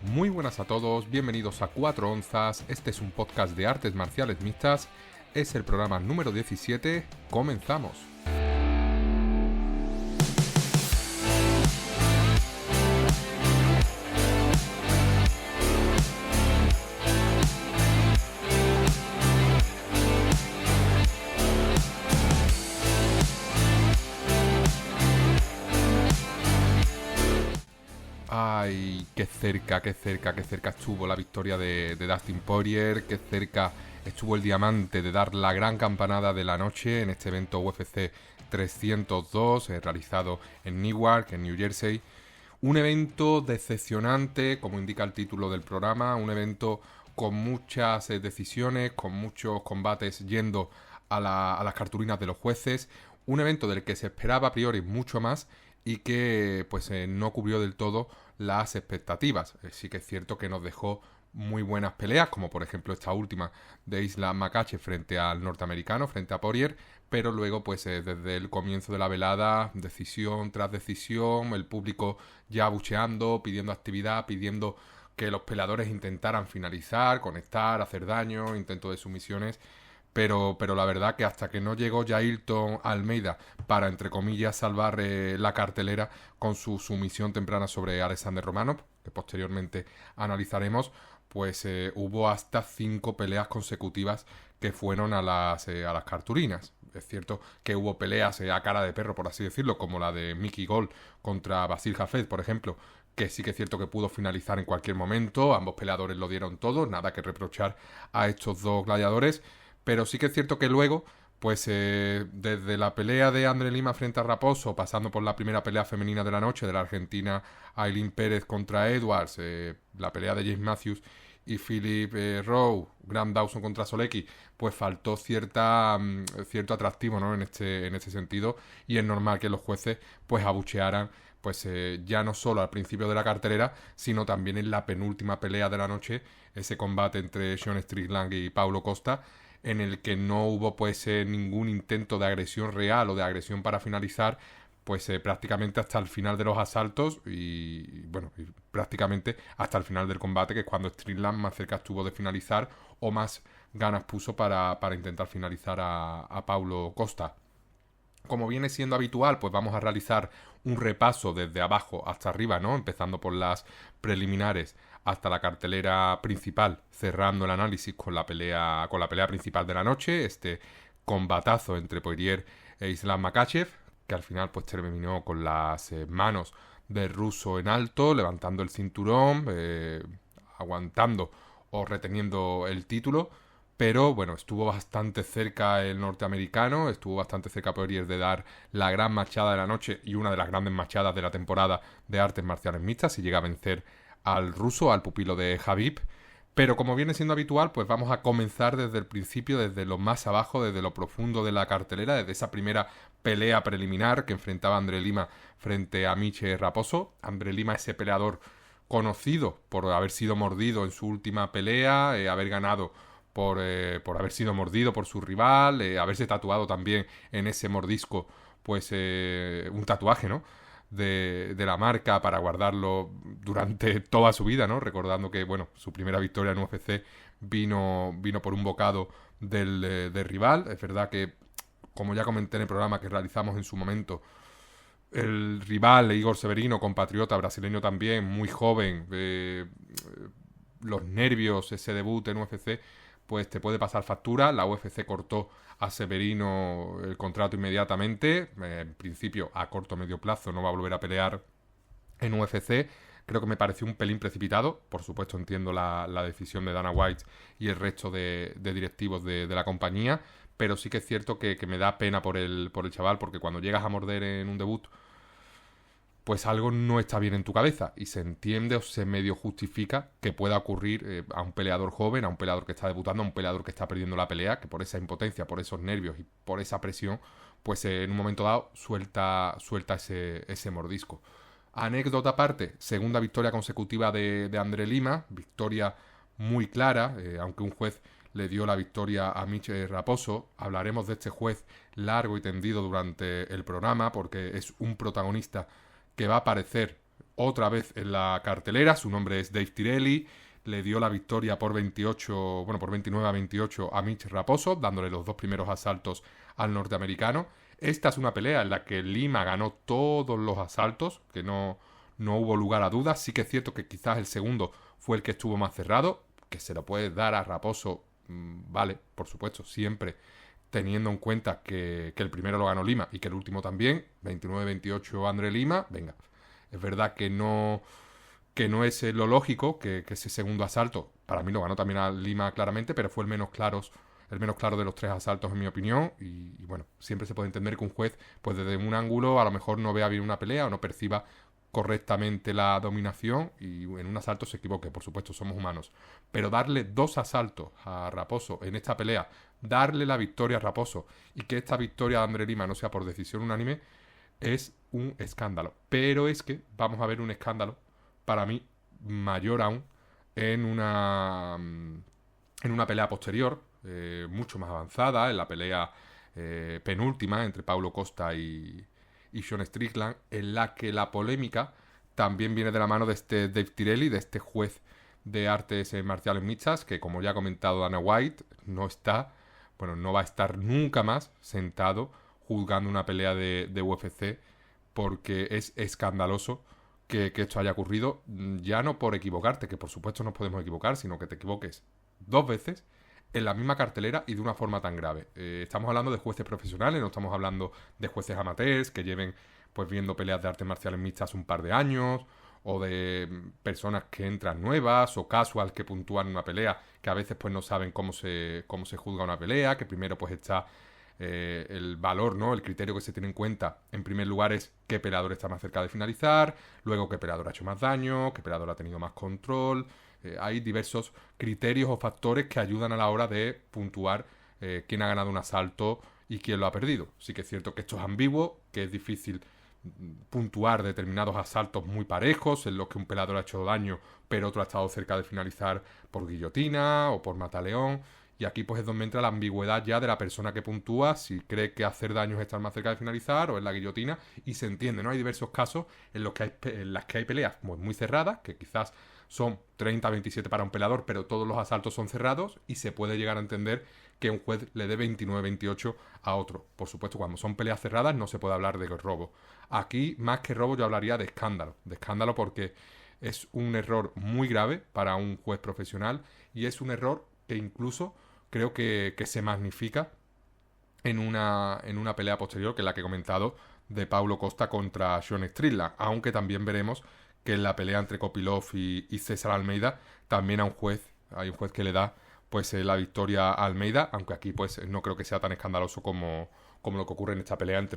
Muy buenas a todos, bienvenidos a 4 onzas, este es un podcast de artes marciales mixtas, es el programa número 17, comenzamos. Ay, qué cerca estuvo la victoria de Dustin Poirier, qué cerca estuvo el diamante de dar la gran campanada de la noche en este evento UFC 302 realizado en Newark, en New Jersey. Un evento decepcionante, como indica el título del programa, un evento con muchas decisiones, con muchos combates yendo a las cartulinas de los jueces, un evento del que se esperaba a priori mucho más y que pues no cubrió del todo las expectativas. Sí que es cierto que nos dejó muy buenas peleas, como por ejemplo esta última de Islam Makhachev frente al norteamericano, frente a Poirier, pero luego pues desde el comienzo de la velada, decisión tras decisión, el público ya abucheando, pidiendo actividad, pidiendo que los peleadores intentaran finalizar, conectar, hacer daño, intento de sumisiones. Pero la verdad que hasta que no llegó Jailton Almeida para, entre comillas, salvar la cartelera con su sumisión temprana sobre Alexander Romanov, que posteriormente analizaremos, pues hubo hasta 5 peleas consecutivas que fueron a las cartulinas. Es cierto que hubo peleas a cara de perro, por así decirlo, como la de Mickey Gall contra Basil Hafez, por ejemplo, que sí que es cierto que pudo finalizar en cualquier momento, ambos peleadores lo dieron todo, nada que reprochar a estos dos gladiadores. Pero sí que es cierto que luego, pues desde la pelea de Andre Lima frente a Raposo, pasando por la primera pelea femenina de la noche de la argentina Ailín Pérez contra Edwards, la pelea de James Matthews y Philip Rowe, Graham Dawson contra Solecki, pues faltó cierto atractivo, ¿no? en este sentido, y es normal que los jueces pues abuchearan pues ya no solo al principio de la cartelera, sino también en la penúltima pelea de la noche, ese combate entre Sean Strickland y Paulo Costa, en el que no hubo pues ningún intento de agresión real o de agresión para finalizar, pues prácticamente hasta el final de los asaltos y prácticamente hasta el final del combate, que es cuando Strickland más cerca estuvo de finalizar o más ganas puso para intentar finalizar a Paulo Costa. Como viene siendo habitual, pues vamos a realizar un repaso desde abajo hasta arriba, ¿no? Empezando por las preliminares hasta la cartelera principal, cerrando el análisis con la pelea principal de la noche, este combatazo entre Poirier e Islam Makhachev, que al final pues terminó con las manos del ruso en alto, levantando el cinturón, aguantando o reteniendo el título. Pero bueno, estuvo bastante cerca el norteamericano, estuvo bastante cerca Poirier de dar la gran machada de la noche y una de las grandes machadas de la temporada de artes marciales mixtas, y llega a vencer al ruso, al pupilo de Khabib. Pero como viene siendo habitual, pues vamos a comenzar desde el principio, desde lo más abajo, desde lo profundo de la cartelera, desde esa primera pelea preliminar que enfrentaba a Andre Lima frente a Miche Raposo. Andre Lima, ese peleador conocido por haber sido mordido en su última pelea, haber ganado por haber sido mordido por su rival, haberse tatuado también en ese mordisco pues un tatuaje, ¿no? De la marca para guardarlo durante toda su vida, ¿no? Recordando que, bueno, su primera victoria en UFC vino por un bocado del rival. Es verdad que, como ya comenté en el programa que realizamos en su momento, el rival, Igor Severino, compatriota brasileño también, muy joven, los nervios, ese debut en UFC, pues te puede pasar factura. La UFC cortó a Severino el contrato inmediatamente. En principio, a corto o medio plazo, no va a volver a pelear en UFC. Creo que me pareció un pelín precipitado. Por supuesto, entiendo la decisión de Dana White y el resto de directivos de la compañía. Pero sí que es cierto que me da pena por el chaval, porque cuando llegas a morder en un debut, pues algo no está bien en tu cabeza, y se entiende o se medio justifica que pueda ocurrir a un peleador joven, a un peleador que está debutando, a un peleador que está perdiendo la pelea, que por esa impotencia, por esos nervios y por esa presión, pues en un momento dado suelta ese mordisco. Anécdota aparte, segunda victoria consecutiva de Andre Lima, victoria muy clara, aunque un juez le dio la victoria a Miche Raposo. Hablaremos de este juez largo y tendido durante el programa, porque es un protagonista que va a aparecer otra vez en la cartelera. Su nombre es Dave Tirelli. Le dio la victoria por 29-28 a Mitch Raposo, dándole los 2 primeros asaltos al norteamericano. Esta es una pelea en la que Lima ganó todos los asaltos, que no hubo lugar a dudas. Sí que es cierto que quizás el segundo fue el que estuvo más cerrado, que se lo puede dar a Raposo, vale, por supuesto, siempre teniendo en cuenta que el primero lo ganó Lima y que el último también, 29-28 André Lima, venga. Es verdad que no es lo lógico, que ese segundo asalto, para mí lo ganó también a Lima claramente, pero fue el menos claro de los 3 asaltos en mi opinión. Y bueno, siempre se puede entender que un juez, pues desde un ángulo, a lo mejor no vea bien una pelea o no perciba correctamente la dominación y en un asalto se equivoque, por supuesto, somos humanos. Pero darle 2 asaltos a Raposo en esta pelea, darle la victoria a Raposo y que esta victoria de André Lima no sea por decisión unánime, es un escándalo. Pero es que vamos a ver un escándalo, para mí, mayor aún, en una pelea posterior, mucho más avanzada, en la pelea penúltima entre Paulo Costa y Sean Strickland, en la que la polémica también viene de la mano de este Dave Tirelli, de este juez de artes marciales mixtas, que como ya ha comentado Dana White, no va a estar nunca más sentado juzgando una pelea de UFC, porque es escandaloso que esto haya ocurrido, ya no por equivocarte, que por supuesto nos podemos equivocar, sino que te equivoques 2 veces en la misma cartelera y de una forma tan grave. Estamos hablando de jueces profesionales, no estamos hablando de jueces amateurs que lleven pues viendo peleas de artes marciales mixtas un par de años, o de personas que entran nuevas, o casual que puntúan una pelea, que a veces pues no saben cómo se juzga una pelea, que primero pues está el valor, ¿no? El criterio que se tiene en cuenta, en primer lugar, es qué peleador está más cerca de finalizar, luego qué peleador ha hecho más daño, qué peleador ha tenido más control. Hay diversos criterios o factores que ayudan a la hora de puntuar quién ha ganado un asalto y quién lo ha perdido. Sí que es cierto que esto es ambiguo, que es difícil puntuar determinados asaltos muy parejos en los que un peleador ha hecho daño pero otro ha estado cerca de finalizar por guillotina o por mataleón. Y aquí pues es donde entra la ambigüedad ya de la persona que puntúa, si cree que hacer daño es estar más cerca de finalizar o en la guillotina, y se entiende, ¿no? Hay diversos casos en los que en las que hay peleas muy cerradas, que quizás son 30-27 para un peleador, pero todos los asaltos son cerrados y se puede llegar a entender que un juez le dé 29-28 a otro. Por supuesto, cuando son peleas cerradas no se puede hablar de robo. Aquí, más que robo, yo hablaría de escándalo porque es un error muy grave para un juez profesional y es un error que incluso creo que se magnifica en una pelea posterior, que es la que he comentado, de Paulo Costa contra Sean Strickland, aunque también veremos que en la pelea entre Kopylov y César Almeida también hay un juez que le da pues la victoria a Almeida, aunque aquí pues no creo que sea tan escandaloso como lo que ocurre en esta pelea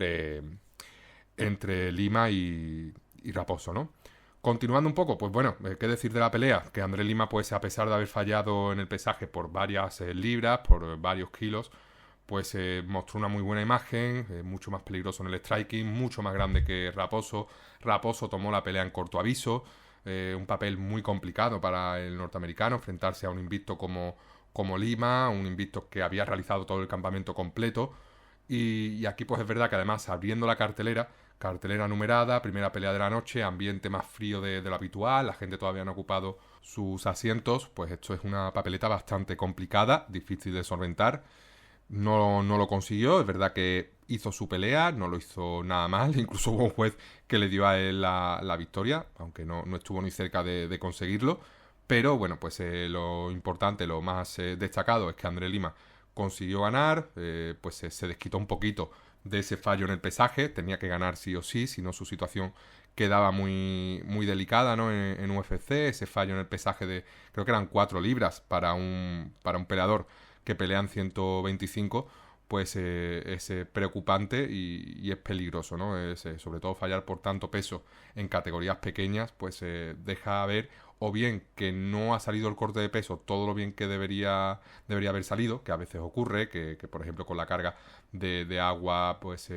entre Lima y Raposo, ¿no? Continuando un poco, pues bueno, qué decir de la pelea, que André Lima, pues a pesar de haber fallado en el pesaje por varias libras, por varios kilos, pues mostró una muy buena imagen, mucho más peligroso en el striking, mucho más grande que Raposo. Raposo tomó la pelea en corto aviso, un papel muy complicado para el norteamericano, enfrentarse a un invicto como Lima, un invicto que había realizado todo el campamento completo. Y aquí pues es verdad que además abriendo la cartelera numerada, primera pelea de la noche, ambiente más frío de lo habitual, la gente todavía no ha ocupado sus asientos, pues esto es una papeleta bastante complicada, difícil de solventar. No lo consiguió, es verdad que hizo su pelea, no lo hizo nada mal, incluso hubo un juez que le dio a él la victoria, aunque no estuvo ni cerca de conseguirlo. Pero bueno, pues lo importante, lo más destacado es que André Lima consiguió ganar, pues se desquitó un poquito de ese fallo en el pesaje, tenía que ganar sí o sí, si no su situación quedaba muy, muy delicada, ¿no? En UFC, ese fallo en el pesaje de, creo que eran 4 libras para un peleador que pelean 125, pues es preocupante y es peligroso, ¿no? Sobre todo fallar por tanto peso en categorías pequeñas, pues deja ver o bien que no ha salido el corte de peso todo lo bien que debería haber salido, que a veces ocurre, que por ejemplo con la carga de agua pues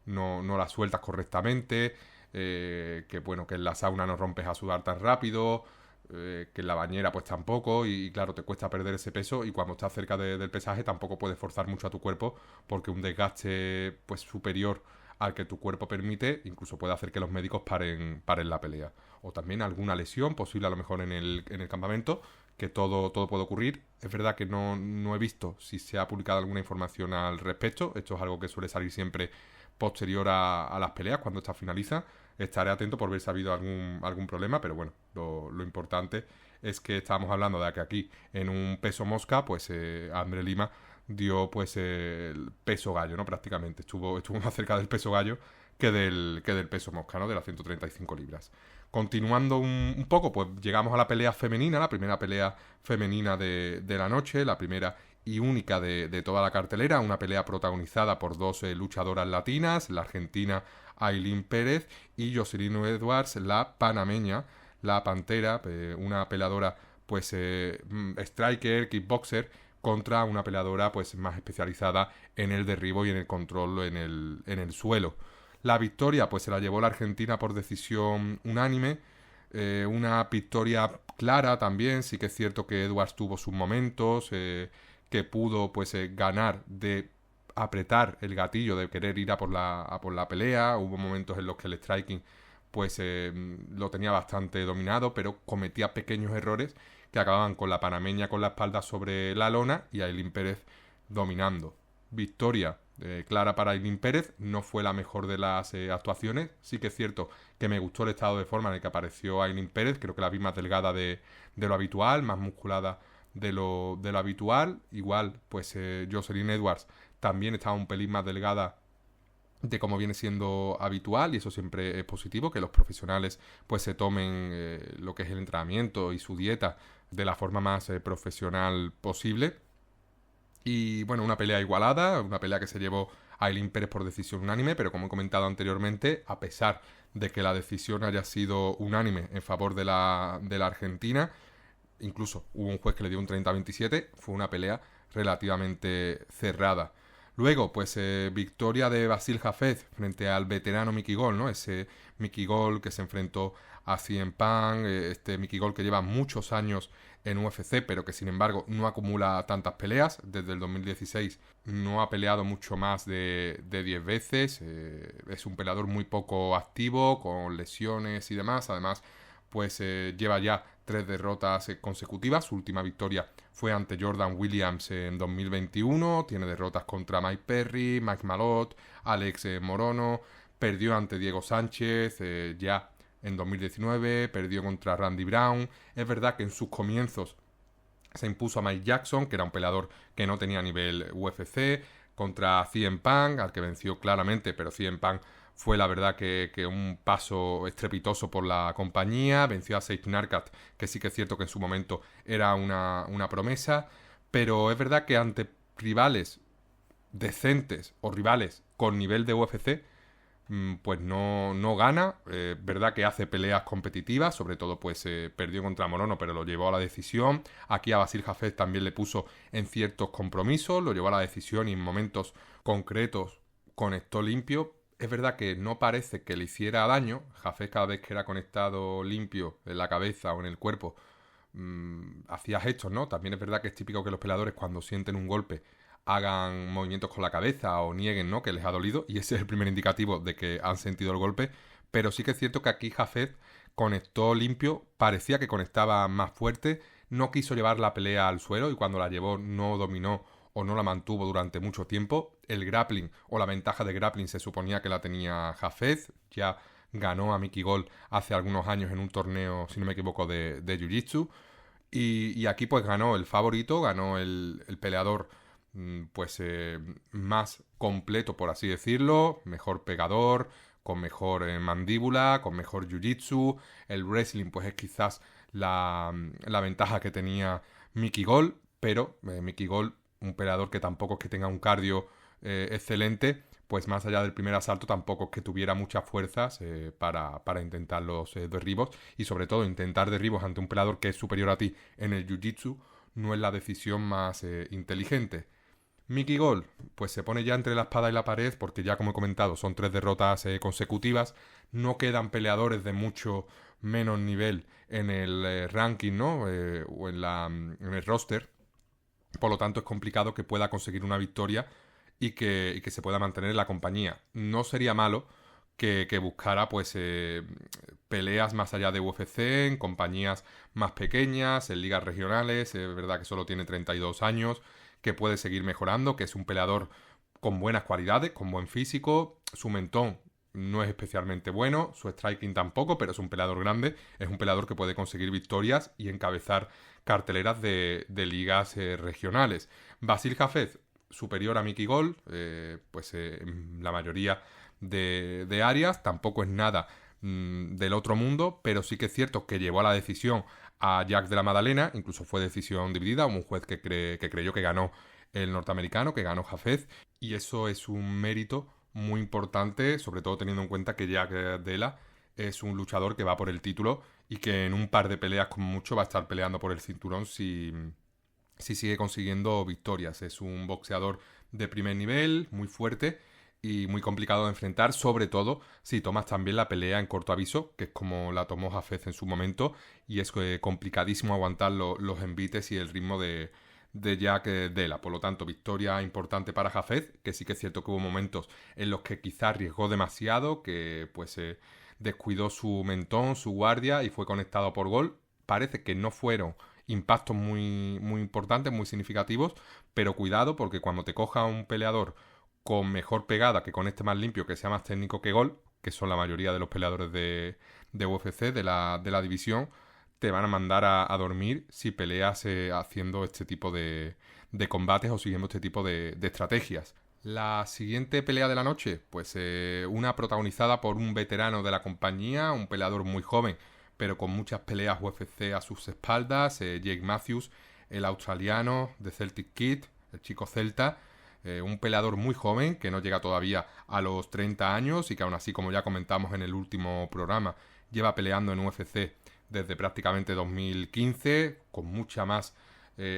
no la sueltas correctamente, que bueno, que en la sauna no rompes a sudar tan rápido, que en la bañera pues tampoco, y claro, te cuesta perder ese peso, y cuando estás cerca del pesaje tampoco puedes forzar mucho a tu cuerpo porque un desgaste pues superior al que tu cuerpo permite, incluso puede hacer que los médicos paren la pelea. O también alguna lesión posible a lo mejor en el campamento, que todo puede ocurrir. Es verdad que no he visto si se ha publicado alguna información al respecto. Esto es algo que suele salir siempre posterior a las peleas, cuando estas finalizan. Estaré atento por ver si ha habido algún problema, pero bueno, lo importante es que estábamos hablando de que aquí en un peso mosca, pues André Lima dio pues el peso gallo, ¿no? Prácticamente estuvo más cerca del peso gallo que del peso mosca, ¿no? De las 135 libras. Continuando un poco, pues llegamos a la pelea femenina, la primera pelea femenina de la noche, la primera y única de toda la cartelera, una pelea protagonizada por dos luchadoras latinas, la argentina Ailín Pérez y Jocelyn Edwards, la panameña, la Pantera, una peleadora pues striker, kickboxer, contra una peleadora pues más especializada en el derribo y en el control en el suelo. La victoria pues se la llevó la Argentina por decisión unánime, una victoria clara también. Sí que es cierto que Edwards tuvo sus momentos, que pudo pues ganar de apretar el gatillo, de querer ir a por la pelea. Hubo momentos en los que el striking pues lo tenía bastante dominado, pero cometía pequeños errores que acababan con la panameña con la espalda sobre la lona y Ailín Pérez dominando. Victoria clara para Ailín Pérez, no fue la mejor de las actuaciones. Sí que es cierto que me gustó el estado de forma en el que apareció Ailín Pérez, creo que la vi más delgada de lo habitual, más musculada de lo habitual. Igual, pues Jocelyn Edwards también estaba un pelín más delgada de como viene siendo habitual, y eso siempre es positivo, que los profesionales pues se tomen lo que es el entrenamiento y su dieta de la forma más profesional posible. Y bueno, una pelea igualada, una pelea que se llevó a Ailín Pérez por decisión unánime, pero como he comentado anteriormente, a pesar de que la decisión haya sido unánime en favor de la Argentina, incluso hubo un juez que le dio un 30-27, fue una pelea relativamente cerrada. Luego, pues victoria de Basil Hafez frente al veterano Mickey Gall, ¿no? Ese Mickey Gall que se enfrentó a CM Punk, este Mickey Gall que lleva muchos años en UFC, pero que sin embargo no acumula tantas peleas. Desde el 2016 no ha peleado mucho más de 10 veces. Es un peleador muy poco activo, con lesiones y demás. Además, pues lleva ya 3 derrotas consecutivas. Su última victoria fue ante Jordan Williams en 2021. Tiene derrotas contra Mike Perry, Mike Malott, Alex Morono. Perdió ante Diego Sánchez ya en 2019. Perdió contra Randy Brown. Es verdad que en sus comienzos se impuso a Mike Jackson, que era un peleador que no tenía nivel UFC. Contra CM Punk, al que venció claramente, pero CM Punk fue la verdad que un paso estrepitoso por la compañía. Venció a Sage Narkat, que sí que es cierto que en su momento era una promesa, pero es verdad que ante rivales decentes o rivales con nivel de UFC, pues no gana. Verdad que hace peleas competitivas, sobre todo pues perdió contra Morono, pero lo llevó a la decisión. Aquí a Basil Hafez también le puso en ciertos compromisos, lo llevó a la decisión y en momentos concretos conectó limpio. Es verdad que no parece que le hiciera daño. Hafez, cada vez que era conectado limpio en la cabeza o en el cuerpo, hacía gestos, ¿no? También es verdad que es típico que los peleadores, cuando sienten un golpe, hagan movimientos con la cabeza o nieguen, ¿no?, que les ha dolido, y ese es el primer indicativo de que han sentido el golpe. Pero sí que es cierto que aquí Hafez conectó limpio, parecía que conectaba más fuerte, no quiso llevar la pelea al suelo, y cuando la llevó no dominó o no la mantuvo durante mucho tiempo. El grappling o la ventaja de grappling se suponía que la tenía Hafez, ya ganó a Mickey Gall hace algunos años en un torneo, si no me equivoco, de Jiu-Jitsu, y aquí pues ganó el favorito, ganó el peleador pues más completo, por así decirlo, mejor pegador, con mejor mandíbula, con mejor jiu-jitsu. El wrestling pues es quizás la ventaja que tenía Mickey Gall, pero Mickey Gall, un peleador que tampoco es que tenga un cardio excelente, pues más allá del primer asalto tampoco es que tuviera muchas fuerzas para intentar los derribos, y sobre todo intentar derribos ante un peleador que es superior a ti en el jiu-jitsu no es la decisión más inteligente. Mickey Gall pues se pone ya entre la espada y la pared, porque ya, como he comentado, son 3 derrotas consecutivas. No quedan peleadores de mucho menos nivel en el ranking, ¿no? O en el roster. Por lo tanto, es complicado que pueda conseguir una victoria y que se pueda mantener en la compañía. No sería malo que buscara pues peleas más allá de UFC, en compañías más pequeñas, en ligas regionales. Es verdad que solo tiene 32 años, que puede seguir mejorando, que es un peleador con buenas cualidades, con buen físico. Su mentón no es especialmente bueno, su striking tampoco, pero es un peleador grande, es un peleador que puede conseguir victorias y encabezar carteleras de ligas regionales. Basil Hafez, superior a Mickey Gall, en la mayoría de áreas, tampoco es nada del otro mundo, pero sí que es cierto que llevó a la decisión a Jack de la Madalena, incluso fue decisión dividida, un juez que creyó que ganó el norteamericano, que ganó Hafez, y eso es un mérito muy importante, sobre todo teniendo en cuenta que Jack Della es un luchador que va por el título y que en un par de peleas como mucho va a estar peleando por el cinturón si sigue consiguiendo victorias. Es un boxeador de primer nivel, muy fuerte y muy complicado de enfrentar, sobre todo si tomas también la pelea en corto aviso, que es como la tomó Hafez en su momento, y es complicadísimo aguantar los envites y el ritmo de Jack Della. Por lo tanto, victoria importante para Hafez, que sí que es cierto que hubo momentos en los que quizá arriesgó demasiado, que descuidó su mentón, su guardia y fue conectado por gol. Parece que no fueron impactos muy importantes, muy significativos, pero cuidado porque cuando te coja un peleador con mejor pegada, que conecte más limpio, que sea más técnico que gol, que son la mayoría de los peleadores de UFC, de la división, te van a mandar a dormir si peleas haciendo este tipo de combates o siguiendo este tipo de estrategias. La siguiente pelea de la noche, pues una protagonizada por un veterano de la compañía, un peleador muy joven, pero con muchas peleas UFC a sus espaldas, Jake Matthews, el australiano de Celtic Kid, el chico celta, un peleador muy joven que no llega todavía a los 30 años y que aún así, como ya comentamos en el último programa, lleva peleando en UFC desde prácticamente 2015, con mucha más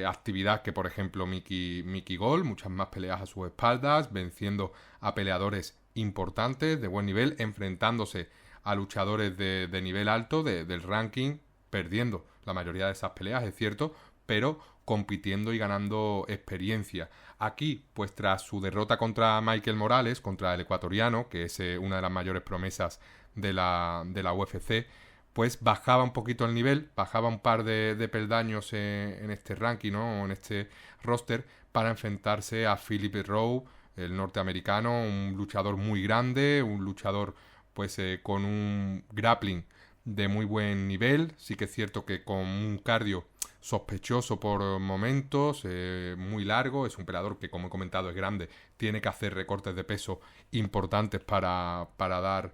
actividad que por ejemplo Mickey Gall, muchas más peleas a sus espaldas, venciendo a peleadores importantes de buen nivel, enfrentándose a luchadores de nivel alto del ranking, perdiendo la mayoría de esas peleas, es cierto, pero compitiendo y ganando experiencia. Aquí, pues tras su derrota contra Michael Morales, contra el ecuatoriano, que es una de las mayores promesas de la UFC, pues bajaba un poquito el nivel, bajaba un par de peldaños en este ranking, ¿no? O en este roster, para enfrentarse a Philip Rowe, el norteamericano, un luchador muy grande, un luchador con un grappling de muy buen nivel. Sí que es cierto que con un cardio sospechoso por momentos, muy largo. Es un peleador que, como he comentado, es grande, tiene que hacer recortes de peso importantes para dar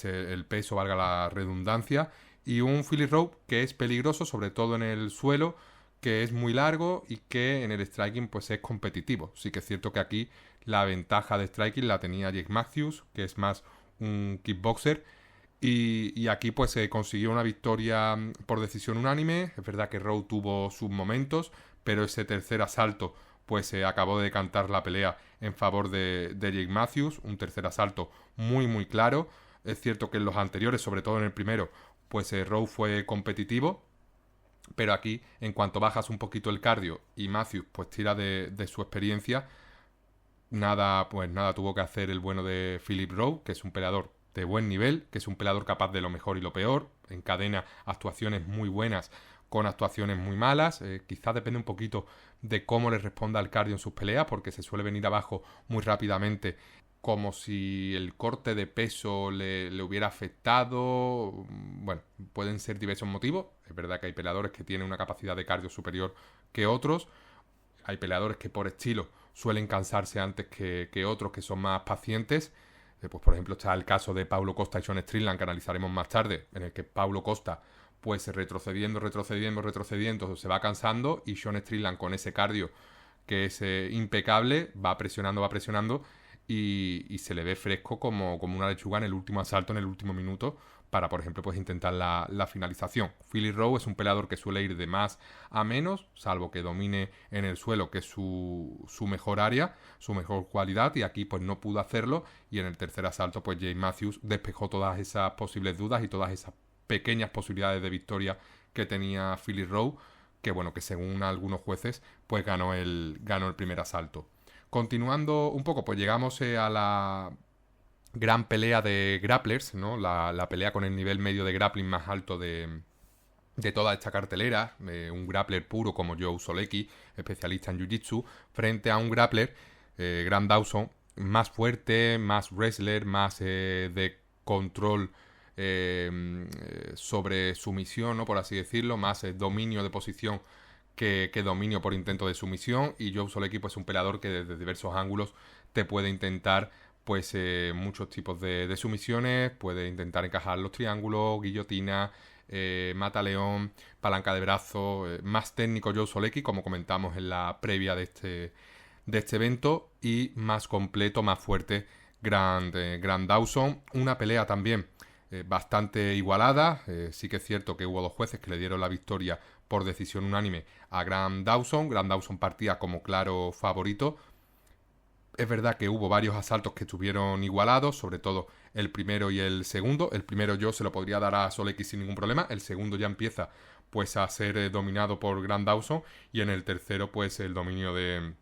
el peso, valga la redundancia, y un Philip Rowe que es peligroso, sobre todo en el suelo, que es muy largo y que en el striking pues es competitivo. Sí que es cierto que aquí la ventaja de striking la tenía Jake Matthews, que es más un kickboxer, y aquí pues se consiguió una victoria por decisión unánime. Es verdad que Rowe tuvo sus momentos, pero ese tercer asalto pues se acabó de decantar la pelea en favor de Jake Matthews, un tercer asalto muy claro. Es cierto que en los anteriores, sobre todo en el primero, pues Rowe fue competitivo, pero aquí, en cuanto bajas un poquito el cardio y Matthews pues tira de su experiencia, nada tuvo que hacer el bueno de Philip Rowe, que es un peleador de buen nivel, que es un peleador capaz de lo mejor y lo peor, encadena actuaciones muy buenas con actuaciones muy malas. Quizás depende un poquito de cómo le responda al cardio en sus peleas, porque se suele venir abajo muy rápidamente, como si el corte de peso le hubiera afectado. Bueno, pueden ser diversos motivos. Es verdad que hay peleadores que tienen una capacidad de cardio superior que otros. Hay peleadores que por estilo suelen cansarse antes que otros, que son más pacientes. Pues por ejemplo está el caso de Paulo Costa y Sean Strickland, que analizaremos más tarde, en el que Paulo Costa pues retrocediendo, se va cansando, y Sean Strickland, con ese cardio que es impecable, va presionando y se le ve fresco como una lechuga en el último asalto, en el último minuto, para, por ejemplo, pues intentar la finalización. Philip Rowe es un peleador que suele ir de más a menos, salvo que domine en el suelo, que es su mejor área, su mejor cualidad, y aquí pues no pudo hacerlo, y en el tercer asalto pues Jake Matthews despejó todas esas posibles dudas y todas esas pequeñas posibilidades de victoria que tenía Philip Rowe, que bueno, que según algunos jueces pues ganó el primer asalto. Continuando un poco, pues llegamos a la gran pelea de grapplers, ¿no? La pelea con el nivel medio de grappling más alto de toda esta cartelera, un grappler puro como Joe Solecki, especialista en Jiu-Jitsu, frente a un grappler, Grant Dawson, más fuerte, más wrestler, más de control sobre sumisión, ¿no? Por así decirlo, más dominio de posición que dominio por intento de sumisión. Y Joe Solecki, pues un peleador que desde diversos ángulos te puede intentar pues muchos tipos de sumisiones, puede intentar encajar los triángulos, guillotina, mata león, palanca de brazo, más técnico Joe Solecki, como comentamos en la previa de este evento, y más completo, más fuerte Grant Dawson. Una pelea también bastante igualada, sí que es cierto que hubo dos jueces que le dieron la victoria por decisión unánime a Grant Dawson partía como claro favorito. Es verdad que hubo varios asaltos que estuvieron igualados, sobre todo el primero y el segundo. El primero yo se lo podría dar a Solecki sin ningún problema. El segundo ya empieza pues a ser dominado por Grant Dawson. Y en el tercero pues el dominio de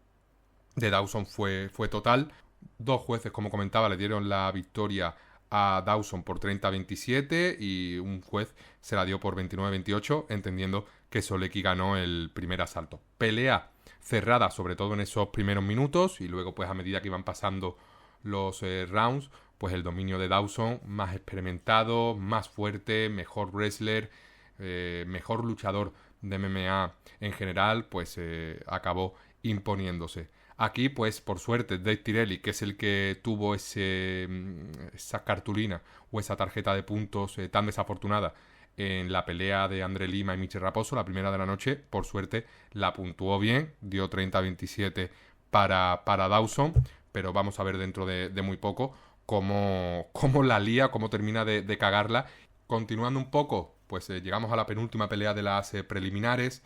Dawson fue total. Dos jueces, como comentaba, le dieron la victoria a Dawson por 30-27 y un juez se la dio por 29-28, entendiendo que Solecki ganó el primer asalto. Pelea cerrada, sobre todo en esos primeros minutos, y luego pues a medida que iban pasando los rounds, pues el dominio de Dawson, más experimentado, más fuerte, mejor wrestler, mejor luchador de MMA en general, pues acabó imponiéndose. Aquí, pues, por suerte, Dave Tirelli, que es el que tuvo esa cartulina o esa tarjeta de puntos tan desafortunada en la pelea de André Lima y Michel Raposo, la primera de la noche, por suerte la puntuó bien, dio 30-27 para Dawson, pero vamos a ver dentro de muy poco cómo la lía, cómo termina de cagarla. Continuando un poco, pues llegamos a la penúltima pelea de las preliminares,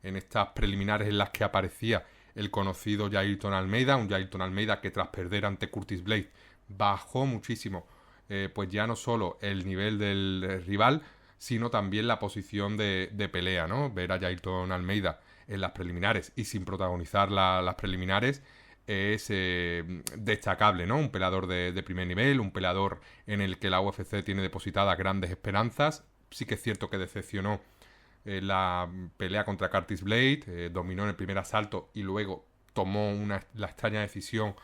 en estas preliminares en las que aparecía el conocido Jailton Almeida, un Jailton Almeida que tras perder ante Curtis Blade bajó muchísimo, pues ya no solo el nivel del rival, sino también la posición de pelea, ¿no? Ver a Jailton Almeida en las preliminares y sin protagonizar las preliminares es destacable, ¿no? Un peleador de primer nivel, un peleador en el que la UFC tiene depositadas grandes esperanzas. Sí que es cierto que decepcionó la pelea contra Curtis Blade, dominó en el primer asalto y luego tomó la extraña decisión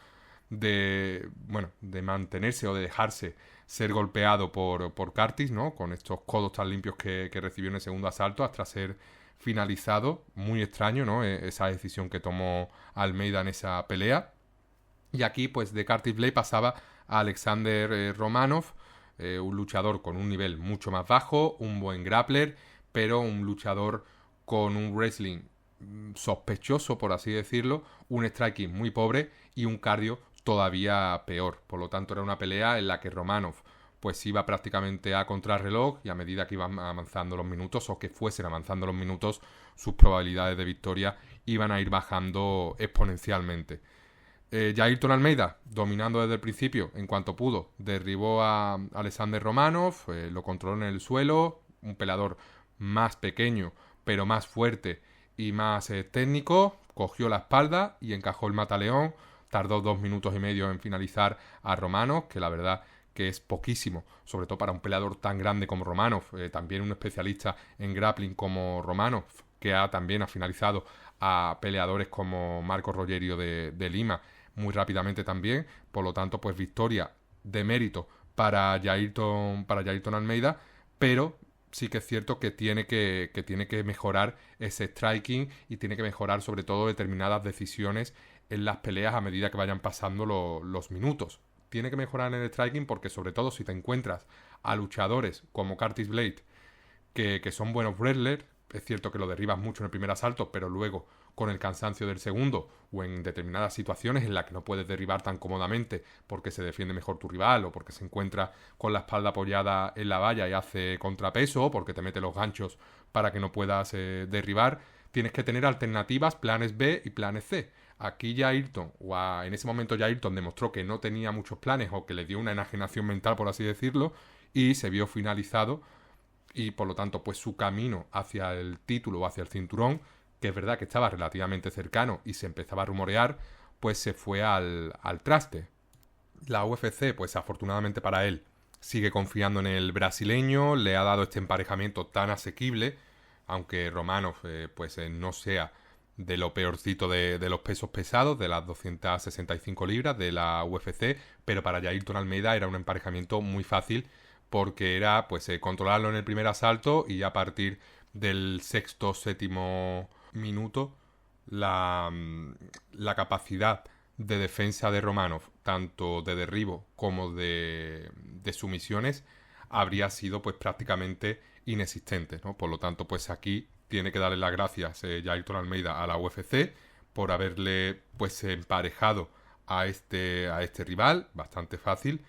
de mantenerse o de dejarse ser golpeado por Curtis, ¿no? Con estos codos tan limpios que recibió en el segundo asalto hasta ser finalizado. Muy extraño, ¿no? Esa decisión que tomó Almeida en esa pelea. Y aquí, pues, de Curtis Blade pasaba a Alexander Romanov, un luchador con un nivel mucho más bajo, un buen grappler, pero un luchador con un wrestling sospechoso, por así decirlo, un striking muy pobre y un cardio todavía peor. Por lo tanto, era una pelea en la que Romanov pues iba prácticamente a contrarreloj y a medida que iban avanzando los minutos o que fuesen avanzando los minutos, sus probabilidades de victoria iban a ir bajando exponencialmente. Jailton Almeida, dominando desde el principio, en cuanto pudo, derribó a Alexander Romanov, lo controló en el suelo, un peleador más pequeño, pero más fuerte y más técnico, cogió la espalda y encajó el mataleón, tardó 2 minutos y medio en finalizar a Romanov, que la verdad que es poquísimo, sobre todo para un peleador tan grande como Romanov, también un especialista en grappling como Romanov, que también ha finalizado a peleadores como Marco Rogerio de Lima muy rápidamente también, por lo tanto pues victoria de mérito para Jailton Almeida, pero sí que es cierto que tiene que mejorar ese striking y tiene que mejorar sobre todo determinadas decisiones en las peleas a medida que vayan pasando los minutos. Tiene que mejorar en el striking porque sobre todo si te encuentras a luchadores como Curtis Blade que son buenos wrestlers, es cierto que lo derribas mucho en el primer asalto, pero luego con el cansancio del segundo o en determinadas situaciones en las que no puedes derribar tan cómodamente porque se defiende mejor tu rival o porque se encuentra con la espalda apoyada en la valla y hace contrapeso o porque te mete los ganchos para que no puedas derribar, tienes que tener alternativas, planes B y planes C. Aquí Jailton, en ese momento Jailton demostró que no tenía muchos planes o que le dio una enajenación mental, por así decirlo, y se vio finalizado y por lo tanto pues su camino hacia el título o hacia el cinturón, que es verdad que estaba relativamente cercano y se empezaba a rumorear, pues se fue al traste. La UFC, pues afortunadamente para él, sigue confiando en el brasileño, le ha dado este emparejamiento tan asequible, aunque Romanov no sea de lo peorcito de los pesos pesados, de las 265 libras de la UFC, pero para Jailton Almeida era un emparejamiento muy fácil porque era controlarlo en el primer asalto y a partir del sexto, séptimo minuto la capacidad de defensa de Romanov, tanto de derribo como de sumisiones, habría sido pues prácticamente inexistente, ¿no? Por lo tanto, pues aquí tiene que darle las gracias Jailton Almeida a la UFC por haberle pues emparejado a este rival, bastante fácil.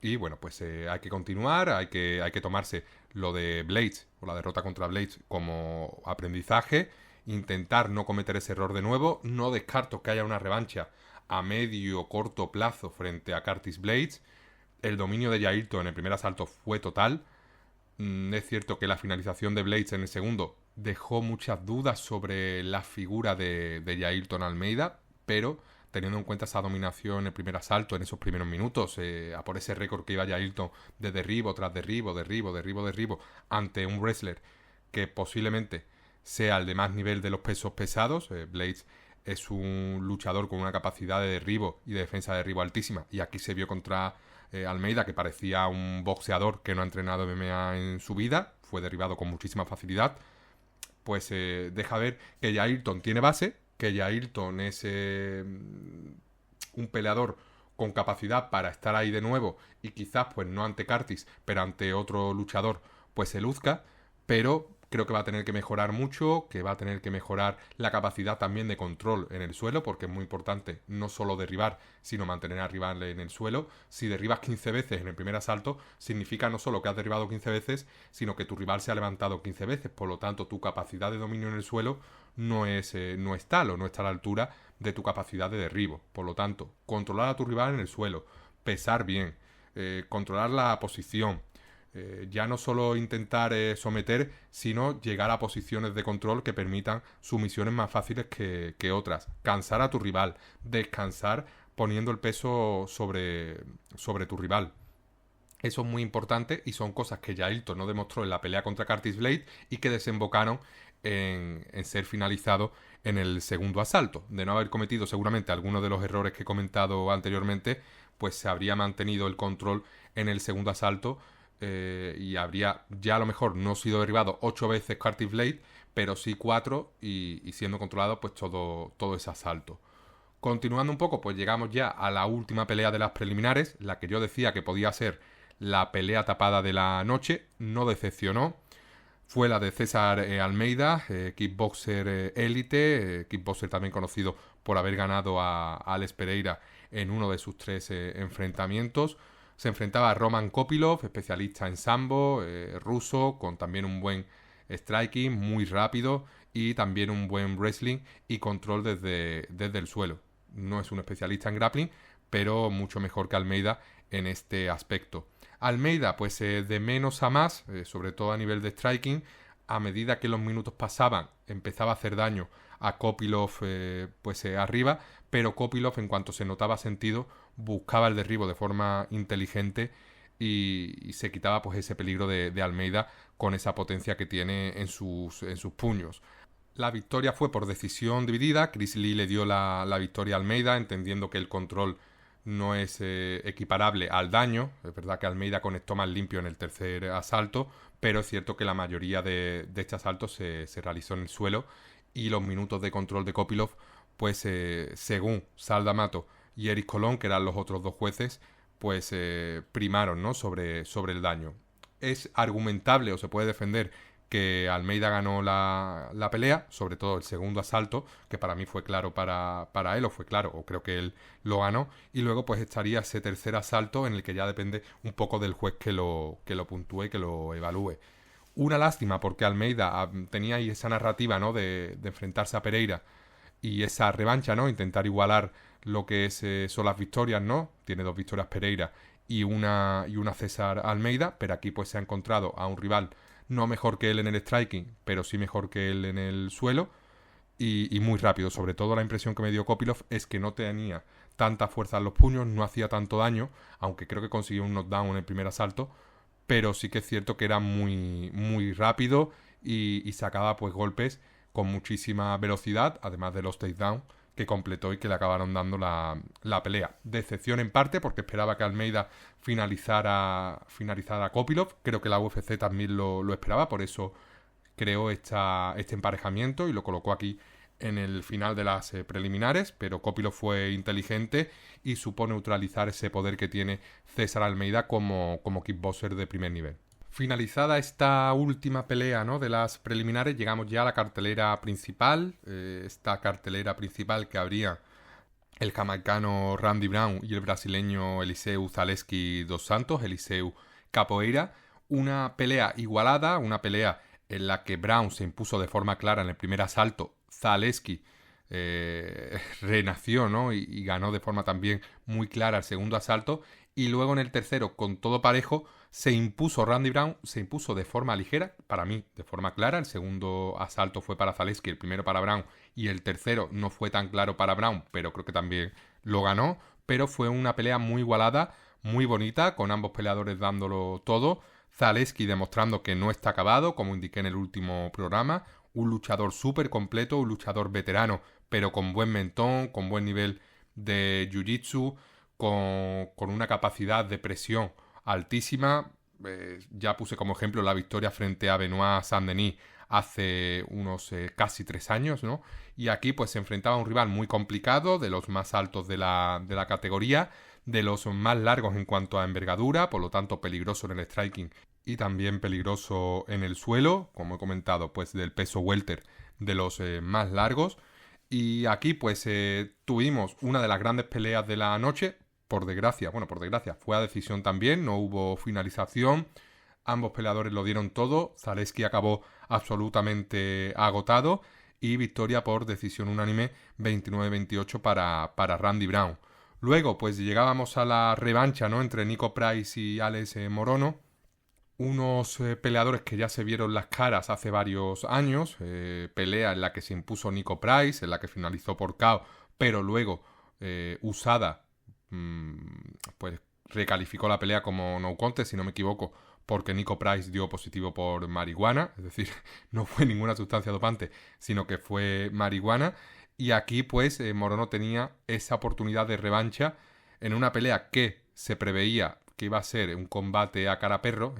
Y bueno, pues hay que continuar, hay que tomarse lo de Blades o la derrota contra Blades como aprendizaje, intentar no cometer ese error de nuevo. No descarto que haya una revancha a medio o corto plazo frente a Curtis Blades. El dominio de Jailton en el primer asalto fue total. Es cierto que la finalización de Blades en el segundo dejó muchas dudas sobre la figura de Jailton Almeida, pero teniendo en cuenta esa dominación en el primer asalto, en esos primeros minutos, a por ese récord que iba Jailton de derribo tras derribo, ante un wrestler que posiblemente sea el de más nivel de los pesos pesados. Blades es un luchador con una capacidad de derribo y de defensa de derribo altísima, y aquí se vio contra Almeida, que parecía un boxeador que no ha entrenado MMA en su vida, fue derribado con muchísima facilidad. Pues deja ver que Jailton tiene base, que Jailton es un peleador con capacidad para estar ahí de nuevo y quizás pues no ante Curtis, pero ante otro luchador pues se luzca, pero creo que va a tener que mejorar mucho, que va a tener que mejorar la capacidad también de control en el suelo, porque es muy importante no solo derribar, sino mantener al rival en el suelo. Si derribas 15 veces en el primer asalto, significa no solo que has derribado 15 veces, sino que tu rival se ha levantado 15 veces. Por lo tanto, tu capacidad de dominio en el suelo no es tal o no está a la altura de tu capacidad de derribo. Por lo tanto, controlar a tu rival en el suelo, pesar bien, controlar la posición, ya no solo intentar someter, sino llegar a posiciones de control que permitan sumisiones más fáciles que otras. Cansar a tu rival, descansar poniendo el peso sobre tu rival. Eso es muy importante y son cosas que Jailton no demostró en la pelea contra Curtis Blade y que desembocaron en ser finalizado en el segundo asalto. De no haber cometido seguramente algunos de los errores que he comentado anteriormente, pues se habría mantenido el control en el segundo asalto y habría ya a lo mejor no sido derribado 8 veces Curtis Blade, pero sí 4 y siendo controlado pues todo ese asalto. Continuando un poco, pues llegamos ya a la última pelea de las preliminares, la que yo decía que podía ser la pelea tapada de la noche. No decepcionó. Fue la de César Almeida, kickboxer élite, kickboxer también conocido por haber ganado a Alex Pereira en uno de sus 3 enfrentamientos. Se enfrentaba a Roman Kopylov, especialista en sambo, ruso, con también un buen striking, muy rápido y también un buen wrestling y control desde el suelo. No es un especialista en grappling, pero mucho mejor que Almeida en este aspecto. Almeida, pues de menos a más, sobre todo a nivel de striking, a medida que los minutos pasaban, empezaba a hacer daño a Kopylov arriba, pero Kopylov, en cuanto se notaba sentido, buscaba el derribo de forma inteligente y se quitaba pues ese peligro de Almeida con esa potencia que tiene en sus puños. La victoria fue por decisión dividida. Chris Lee le dio la victoria a Almeida, entendiendo que el control no es equiparable al daño. Es verdad que Almeida conectó más limpio en el tercer asalto, pero es cierto que la mayoría de este asalto se realizó en el suelo y los minutos de control de Kopylov, pues según Sal D'Amato y Eric Colón, que eran los otros 2 jueces, pues primaron, ¿no?, sobre el daño. Es argumentable o se puede defender que Almeida ganó la pelea, sobre todo el segundo asalto, que para mí fue claro para él, o creo que él lo ganó, y luego pues estaría ese tercer asalto en el que ya depende un poco del juez que lo puntúe y que lo evalúe. Una lástima porque Almeida tenía ahí esa narrativa, ¿no?, de enfrentarse a Pereira y esa revancha, ¿no?, intentar igualar lo que son las victorias, ¿no? Tiene 2 victorias Pereira y una César Almeida, pero aquí pues se ha encontrado a un rival no mejor que él en el striking, pero sí mejor que él en el suelo, y muy rápido. Sobre todo la impresión que me dio Kopylov es que no tenía tanta fuerza en los puños, no hacía tanto daño, aunque creo que consiguió un knockdown en el primer asalto, pero sí que es cierto que era muy, muy rápido y sacaba pues golpes con muchísima velocidad, además de los takedowns que completó y que le acabaron dando la pelea. Decepción en parte porque esperaba que Almeida finalizara a Kopylov, creo que la UFC también lo esperaba, por eso creó este emparejamiento y lo colocó aquí en el final de las preliminares, pero Kopylov fue inteligente y supo neutralizar ese poder que tiene César Almeida como kickboxer de primer nivel. Finalizada esta última pelea, ¿no?, de las preliminares, llegamos ya a la cartelera principal, esta cartelera principal que habría el jamaicano Randy Brown y el brasileño Eliseu Zaleski dos Santos, Eliseu Capoeira, una pelea igualada, una pelea en la que Brown se impuso de forma clara en el primer asalto. Zaleski renació, ¿no?, y ganó de forma también muy clara el segundo asalto, y luego en el tercero, con todo parejo, se impuso Randy Brown, se impuso de forma ligera, para mí de forma clara. El segundo asalto fue para Zaleski, el primero para Brown, y el tercero no fue tan claro para Brown, pero creo que también lo ganó. Pero fue una pelea muy igualada, muy bonita, con ambos peleadores dándolo todo. Zaleski demostrando que no está acabado, como indiqué en el último programa. Un luchador súper completo, un luchador veterano, pero con buen mentón, con buen nivel de jiu-jitsu, con una capacidad de presión altísima. Ya puse como ejemplo la victoria frente a Benoit Saint-Denis hace unos casi 3 años, ¿no? Y aquí pues se enfrentaba a un rival muy complicado, de los más altos de la categoría, de los más largos en cuanto a envergadura, por lo tanto peligroso en el striking y también peligroso en el suelo, como he comentado, pues del peso welter, de los más largos. Y aquí pues tuvimos una de las grandes peleas de la noche. Por desgracia, fue a decisión también, no hubo finalización, ambos peleadores lo dieron todo, Zaleski acabó absolutamente agotado y victoria por decisión unánime 29-28 para Randy Brown. Luego pues llegábamos a la revancha, ¿no?, entre Nico Price y Alex Morono, unos peleadores que ya se vieron las caras hace varios años, pelea en la que se impuso Nico Price, en la que finalizó por KO, pero luego USADA pues recalificó la pelea como no contest, si no me equivoco, porque Nico Price dio positivo por marihuana, es decir, no fue ninguna sustancia dopante, sino que fue marihuana. Y aquí pues Morono tenía esa oportunidad de revancha en una pelea que se preveía que iba a ser un combate a cara perro,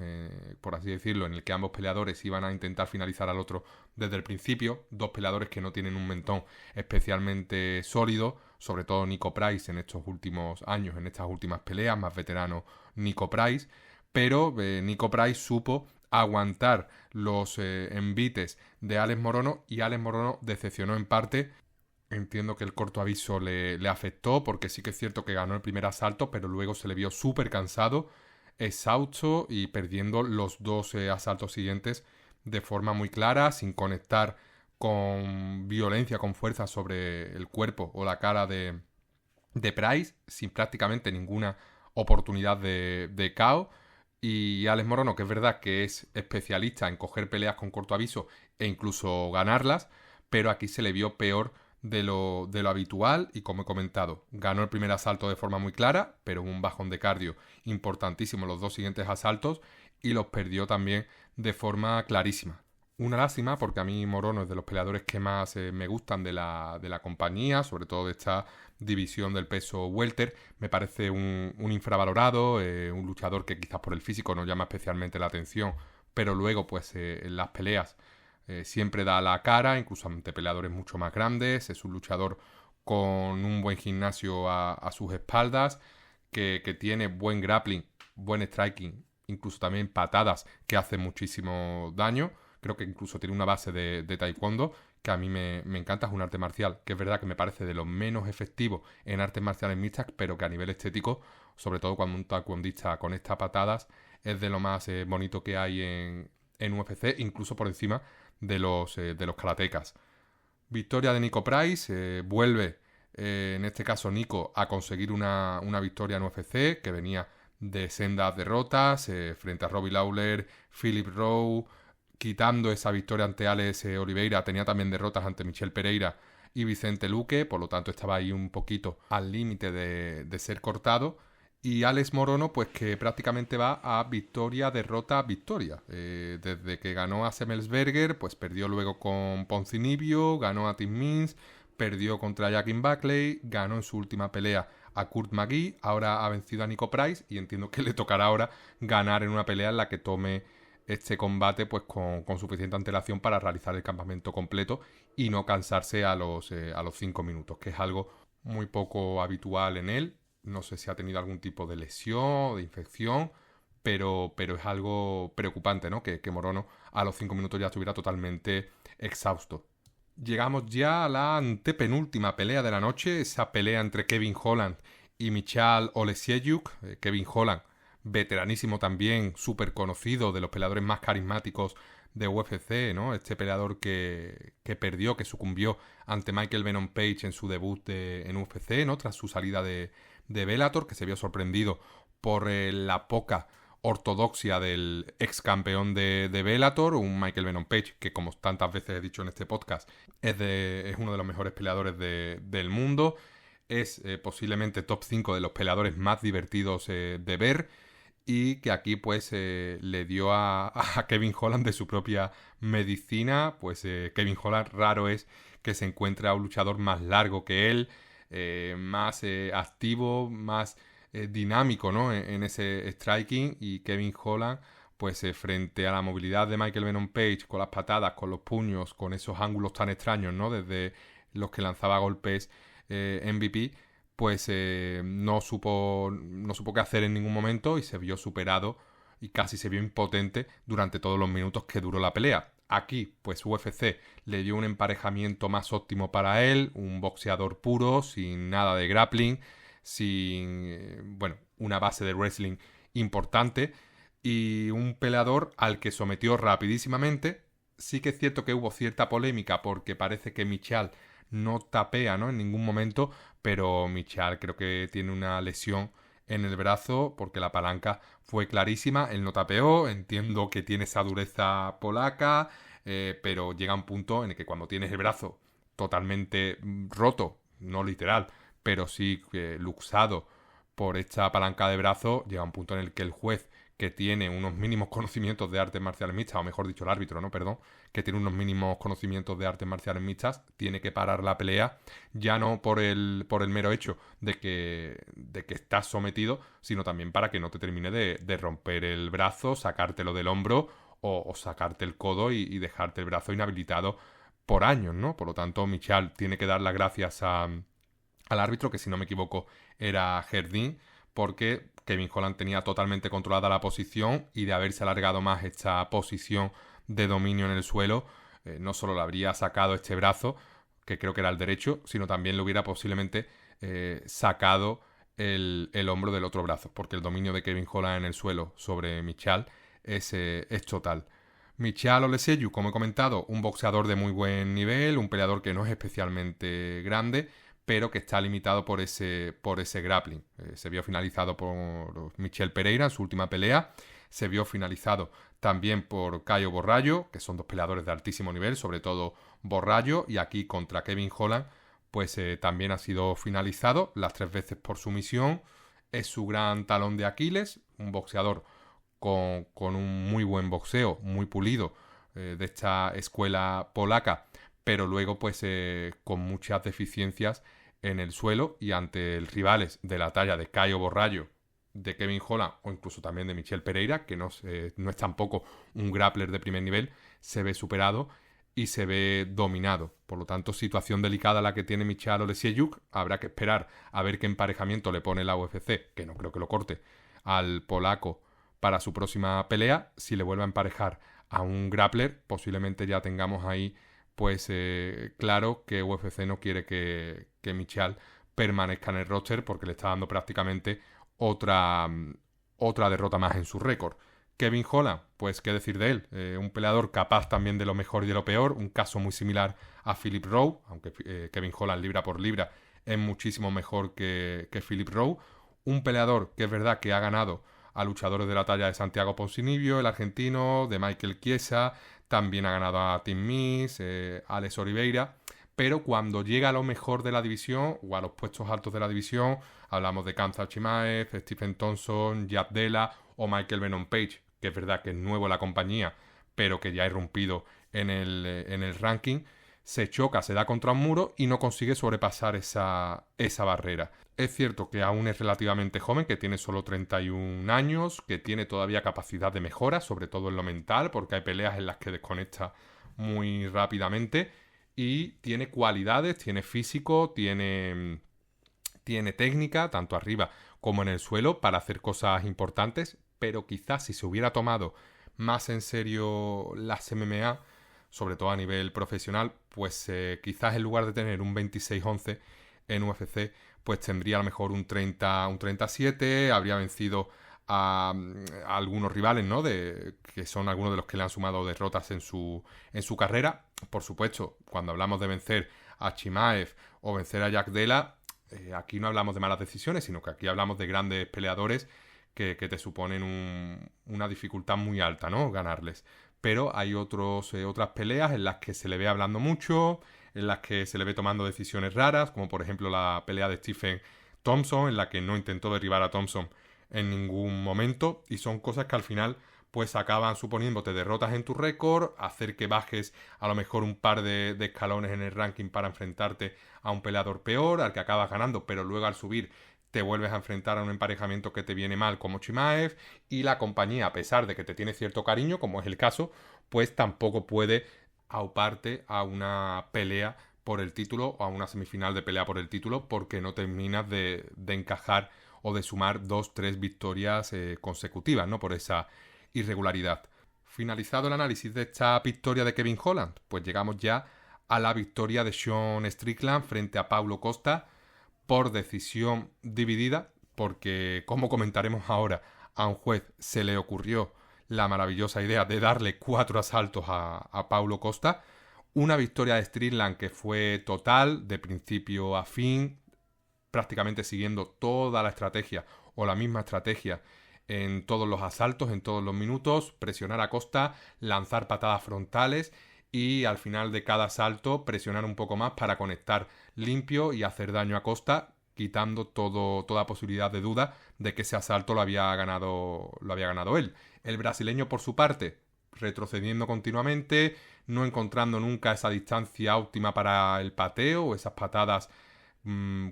por así decirlo, en el que ambos peleadores iban a intentar finalizar al otro desde el principio. Dos peleadores que no tienen un mentón especialmente sólido, sobre todo Nico Price en estos últimos años, en estas últimas peleas, más veterano Nico Price, pero Nico Price supo aguantar los envites de Alex Morono y Alex Morono decepcionó en parte. Entiendo que el corto aviso le afectó, porque sí que es cierto que ganó el primer asalto, pero luego se le vio súper cansado, exhausto y perdiendo los dos asaltos siguientes de forma muy clara, sin conectar con violencia, con fuerza sobre el cuerpo o la cara de Price, sin prácticamente ninguna oportunidad de KO. Y Alex Morono, que es verdad que es especialista en coger peleas con corto aviso e incluso ganarlas, pero aquí se le vio peor de lo habitual y, como he comentado, ganó el primer asalto de forma muy clara, pero un bajón de cardio importantísimo los dos siguientes asaltos y los perdió también de forma clarísima. Una lástima, porque a mí Morono es de los peleadores que más me gustan de la compañía, sobre todo de esta división del peso welter. Me parece un infravalorado, un luchador que quizás por el físico no llama especialmente la atención, pero luego pues en las peleas siempre da la cara, incluso ante peleadores mucho más grandes. Es un luchador con un buen gimnasio a sus espaldas, que tiene buen grappling, buen striking, incluso también patadas que hacen muchísimo daño. Creo que incluso tiene una base de taekwondo, que a mí me encanta. Es un arte marcial que es verdad que me parece de los menos efectivos en artes marciales mixtas, pero que a nivel estético, sobre todo cuando un taekwondista conecta patadas, es de lo más bonito que hay en UFC, incluso por encima de los karatecas. Victoria de Nico Price, vuelve en este caso Nico a conseguir una victoria en UFC, que venía de sendas derrotas frente a Robbie Lawler, Philip Rowe, quitando esa victoria ante Alex Oliveira, tenía también derrotas ante Michel Pereira y Vicente Luque, por lo tanto estaba ahí un poquito al límite de ser cortado. Y Alex Morono, pues que prácticamente va a victoria, derrota, victoria. Desde que ganó a Semmelsberger, pues perdió luego con Ponzinibbio, ganó a Tim Means, perdió contra Jackin Buckley, ganó en su última pelea a Kurt McGee, ahora ha vencido a Nico Price y entiendo que le tocará ahora ganar en una pelea en la que tome este combate pues con suficiente antelación para realizar el campamento completo y no cansarse a los 5 minutos, que es algo muy poco habitual en él. No sé si ha tenido algún tipo de lesión o de infección, pero es algo preocupante, ¿no? Que Morono a los 5 minutos ya estuviera totalmente exhausto. Llegamos ya a la antepenúltima pelea de la noche, esa pelea entre Kevin Holland y Michal Olesiejczuk. Kevin Holland, veteranísimo también, súper conocido, de los peleadores más carismáticos de UFC, ¿no? Este peleador que perdió, que sucumbió ante Michael Venom Page en su debut en UFC, ¿no? Tras su salida de Bellator, que se vio sorprendido por la poca ortodoxia del ex campeón de Bellator, un Michael Venom Page que, como tantas veces he dicho en este podcast, es uno de los mejores peleadores del mundo. Es posiblemente top 5 de los peleadores más divertidos de ver, y que aquí pues le dio a Kevin Holland de su propia medicina. Pues Kevin Holland raro es que se encuentre a un luchador más largo que él, más activo, más dinámico, ¿no? en ese striking, y Kevin Holland pues frente a la movilidad de Michael Venom Page, con las patadas, con los puños, con esos ángulos tan extraños, ¿no? Desde los que lanzaba golpes MVP, pues no supo qué hacer en ningún momento y se vio superado y casi se vio impotente durante todos los minutos que duró la pelea. Aquí, pues UFC le dio un emparejamiento más óptimo para él, un boxeador puro, sin nada de grappling, sin, una base de wrestling importante, y un peleador al que sometió rapidísimamente. Sí que es cierto que hubo cierta polémica porque parece que Michal no tapea, ¿no? En ningún momento, pero Michal creo que tiene una lesión en el brazo porque la palanca fue clarísima, él no tapeó, entiendo que tiene esa dureza polaca, pero llega un punto en el que cuando tienes el brazo totalmente roto, no literal, pero sí luxado por esta palanca de brazo, llega un punto en el que el juez, que tiene unos mínimos conocimientos de artes marciales mixtas, o mejor dicho el árbitro, ¿no? Perdón, que tiene unos mínimos conocimientos de artes marciales mixtas, tiene que parar la pelea, ya no por el mero hecho de que estás sometido, sino también para que no te termine de romper el brazo, sacártelo del hombro o sacarte el codo y dejarte el brazo inhabilitado por años, ¿no? Por lo tanto, Michal tiene que dar las gracias al árbitro, que si no me equivoco era Jardín, porque Kevin Holland tenía totalmente controlada la posición, y de haberse alargado más esta posición de dominio en el suelo, no solo le habría sacado este brazo, que creo que era el derecho, sino también le hubiera posiblemente sacado el hombro del otro brazo, porque el dominio de Kevin Holland en el suelo sobre Michal es total. Michal Olesiejczuk, como he comentado, un boxeador de muy buen nivel, un peleador que no es especialmente grande, pero que está limitado por ese grappling. Se vio finalizado por Michel Pereira en su última pelea, se vio finalizado también por Caio Borrallo, que son dos peleadores de altísimo nivel, sobre todo Borrallo, y aquí contra Kevin Holland, pues también ha sido finalizado las 3 veces por sumisión. Es su gran talón de Aquiles, un boxeador con un muy buen boxeo, muy pulido, de esta escuela polaca, pero luego pues con muchas deficiencias en el suelo, y ante rivales de la talla de Caio Borrallo, de Kevin Holland o incluso también de Michel Pereira, que no es tampoco un grappler de primer nivel, se ve superado y se ve dominado. Por lo tanto, situación delicada la que tiene Michal Olesiejczuk. Habrá que esperar a ver qué emparejamiento le pone la UFC, que no creo que lo corte, al polaco para su próxima pelea. Si le vuelve a emparejar a un grappler, posiblemente ya tengamos ahí pues claro que UFC no quiere que Michal permanezca en el roster, porque le está dando prácticamente otra derrota más en su récord. Kevin Holland, pues qué decir de él, un peleador capaz también de lo mejor y de lo peor, un caso muy similar a Philip Rowe, aunque Kevin Holland libra por libra es muchísimo mejor que Philip Rowe, un peleador que es verdad que ha ganado a luchadores de la talla de Santiago Ponzinibbio, el argentino, de Michael Chiesa, también ha ganado a Tim Means, Alex Oliveira, pero cuando llega a lo mejor de la división o a los puestos altos de la división, hablamos de Khamzat Chimaev, Stephen Thompson, Jad Della o Michael Venom Page, que es verdad que es nuevo en la compañía, pero que ya ha irrumpido en el ranking, se choca, se da contra un muro y no consigue sobrepasar esa barrera. Es cierto que aún es relativamente joven, que tiene solo 31 años, que tiene todavía capacidad de mejora, sobre todo en lo mental, porque hay peleas en las que desconecta muy rápidamente, y tiene cualidades, tiene físico, tiene técnica, tanto arriba como en el suelo, para hacer cosas importantes, pero quizás si se hubiera tomado más en serio las MMA, sobre todo a nivel profesional, pues quizás en lugar de tener un 26-11 en UFC, pues tendría a lo mejor un 30-7, habría vencido a algunos rivales, ¿no? Que son algunos de los que le han sumado derrotas en su carrera. Por supuesto, cuando hablamos de vencer a Chimaev o vencer a Jack Della, aquí no hablamos de malas decisiones, sino que aquí hablamos de grandes peleadores que te suponen una dificultad muy alta, ¿no? Ganarles. Pero hay otras peleas en las que se le ve hablando mucho, en las que se le ve tomando decisiones raras, como por ejemplo la pelea de Stephen Thompson, en la que no intentó derribar a Thompson en ningún momento, y son cosas que al final pues acaban suponiéndote derrotas en tu récord, hacer que bajes a lo mejor un par de escalones en el ranking para enfrentarte a un peleador peor, al que acabas ganando, pero luego al subir te vuelves a enfrentar a un emparejamiento que te viene mal como Chimaev, y la compañía, a pesar de que te tiene cierto cariño, como es el caso, pues tampoco puede auparte a una pelea por el título o a una semifinal de pelea por el título, porque no terminas de encajar o de sumar 2-3 victorias consecutivas, ¿no? Por esa irregularidad. Finalizado el análisis de esta victoria de Kevin Holland, pues llegamos ya a la victoria de Sean Strickland frente a Paulo Costa por decisión dividida, porque, como comentaremos ahora, a un juez se le ocurrió la maravillosa idea de darle 4 asaltos a Paulo Costa. Una victoria de Strickland que fue total, de principio a fin, prácticamente siguiendo toda la estrategia o la misma estrategia en todos los asaltos, en todos los minutos, presionar a Costa, lanzar patadas frontales y al final de cada asalto presionar un poco más para conectar limpio y hacer daño a Costa, quitando toda posibilidad de duda de que ese asalto lo había ganado él. El brasileño, por su parte, retrocediendo continuamente, no encontrando nunca esa distancia óptima para el pateo o esas patadas,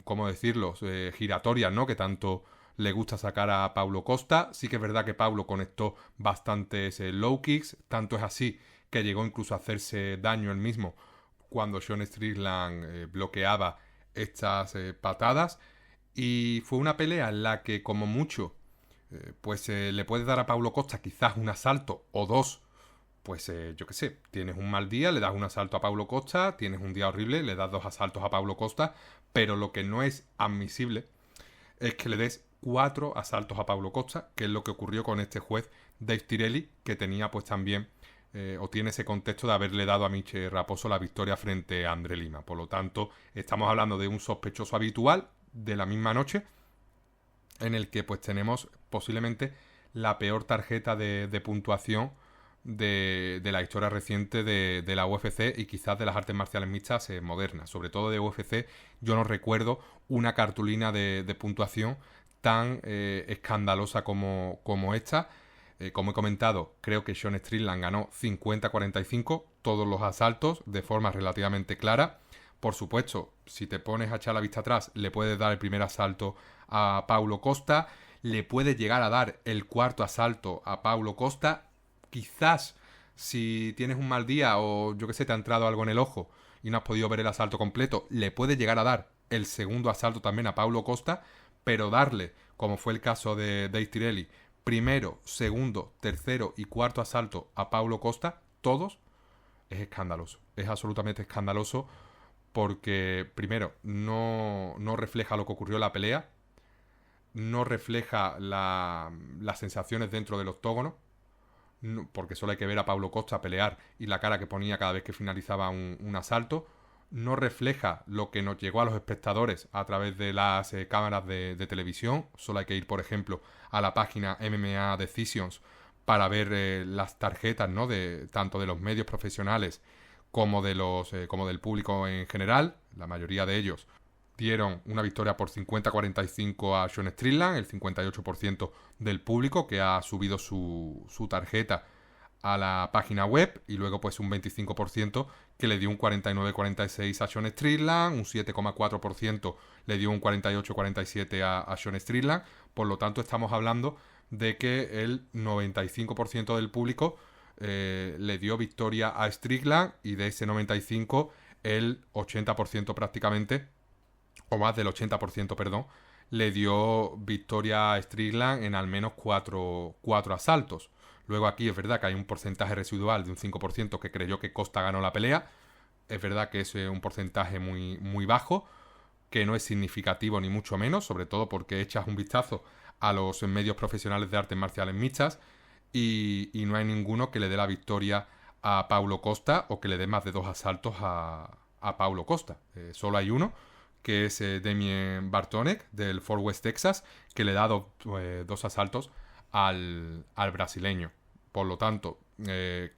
¿cómo decirlo?, giratorias, ¿no?, que tanto le gusta sacar a Paulo Costa. Sí que es verdad que Paulo conectó bastantes low kicks, tanto es así que llegó incluso a hacerse daño él mismo cuando Sean Strickland bloqueaba estas patadas. Y fue una pelea en la que, como mucho, pues le puedes dar a Paulo Costa quizás un asalto o dos. Pues yo qué sé, tienes un mal día, le das un asalto a Paulo Costa, tienes un día horrible, le das 2 asaltos a Paulo Costa, pero lo que no es admisible es que le des 4 asaltos a Paulo Costa, que es lo que ocurrió con este juez Dave Tirelli, que tenía pues también o tiene ese contexto de haberle dado a Miche Raposo la victoria frente a André Lima. Por lo tanto, estamos hablando de un sospechoso habitual de la misma noche, en el que pues tenemos posiblemente la peor tarjeta de puntuación de la historia reciente de la UFC y quizás de las artes marciales mixtas modernas. Sobre todo de UFC, yo no recuerdo una cartulina de puntuación tan escandalosa como esta. Como he comentado, creo que Sean Strickland ganó 50-45 todos los asaltos de forma relativamente clara. Por supuesto, si te pones a echar la vista atrás, le puedes dar el primer asalto a Paulo Costa, le puedes llegar a dar el cuarto asalto a Paulo Costa. Quizás si tienes un mal día o yo que sé, te ha entrado algo en el ojo y no has podido ver el asalto completo, le puedes llegar a dar el segundo asalto también a Paulo Costa, pero darle, como fue el caso de Dave Tirelli, primero, segundo, tercero y cuarto asalto a Paulo Costa, todos, es escandaloso. Es absolutamente escandaloso porque, primero, no refleja lo que ocurrió en la pelea, no refleja las sensaciones dentro del octógono, porque solo hay que ver a Paulo Costa pelear y la cara que ponía cada vez que finalizaba un asalto. No refleja lo que nos llegó a los espectadores a través de las cámaras de televisión. Solo hay que ir, por ejemplo, a la página MMA Decisions para ver las tarjetas, ¿no? Tanto de los medios profesionales como del público en general. La mayoría de ellos dieron una victoria por 50-45 a Sean Strickland, el 58% del público que ha subido su tarjeta a la página web, y luego pues un 25% que le dio un 49-46 a Sean Strickland, un 7,4% le dio un 48-47 a Sean Strickland. Por lo tanto, estamos hablando de que el 95% del público le dio victoria a Strickland, y de ese 95 el 80% prácticamente, o más del 80%, perdón, le dio victoria a Strickland en al menos 4 asaltos. Luego aquí es verdad que hay un porcentaje residual de un 5% que creyó que Costa ganó la pelea. Es verdad que es un porcentaje muy, muy bajo, que no es significativo ni mucho menos, sobre todo porque echas un vistazo a los medios profesionales de artes marciales mixtas y no hay ninguno que le dé la victoria a Paulo Costa o que le dé más de 2 asaltos a Paulo Costa. Solo hay uno, que es Damien Bartonek del Fort West Texas, que le da 2 asaltos al brasileño. Por lo tanto,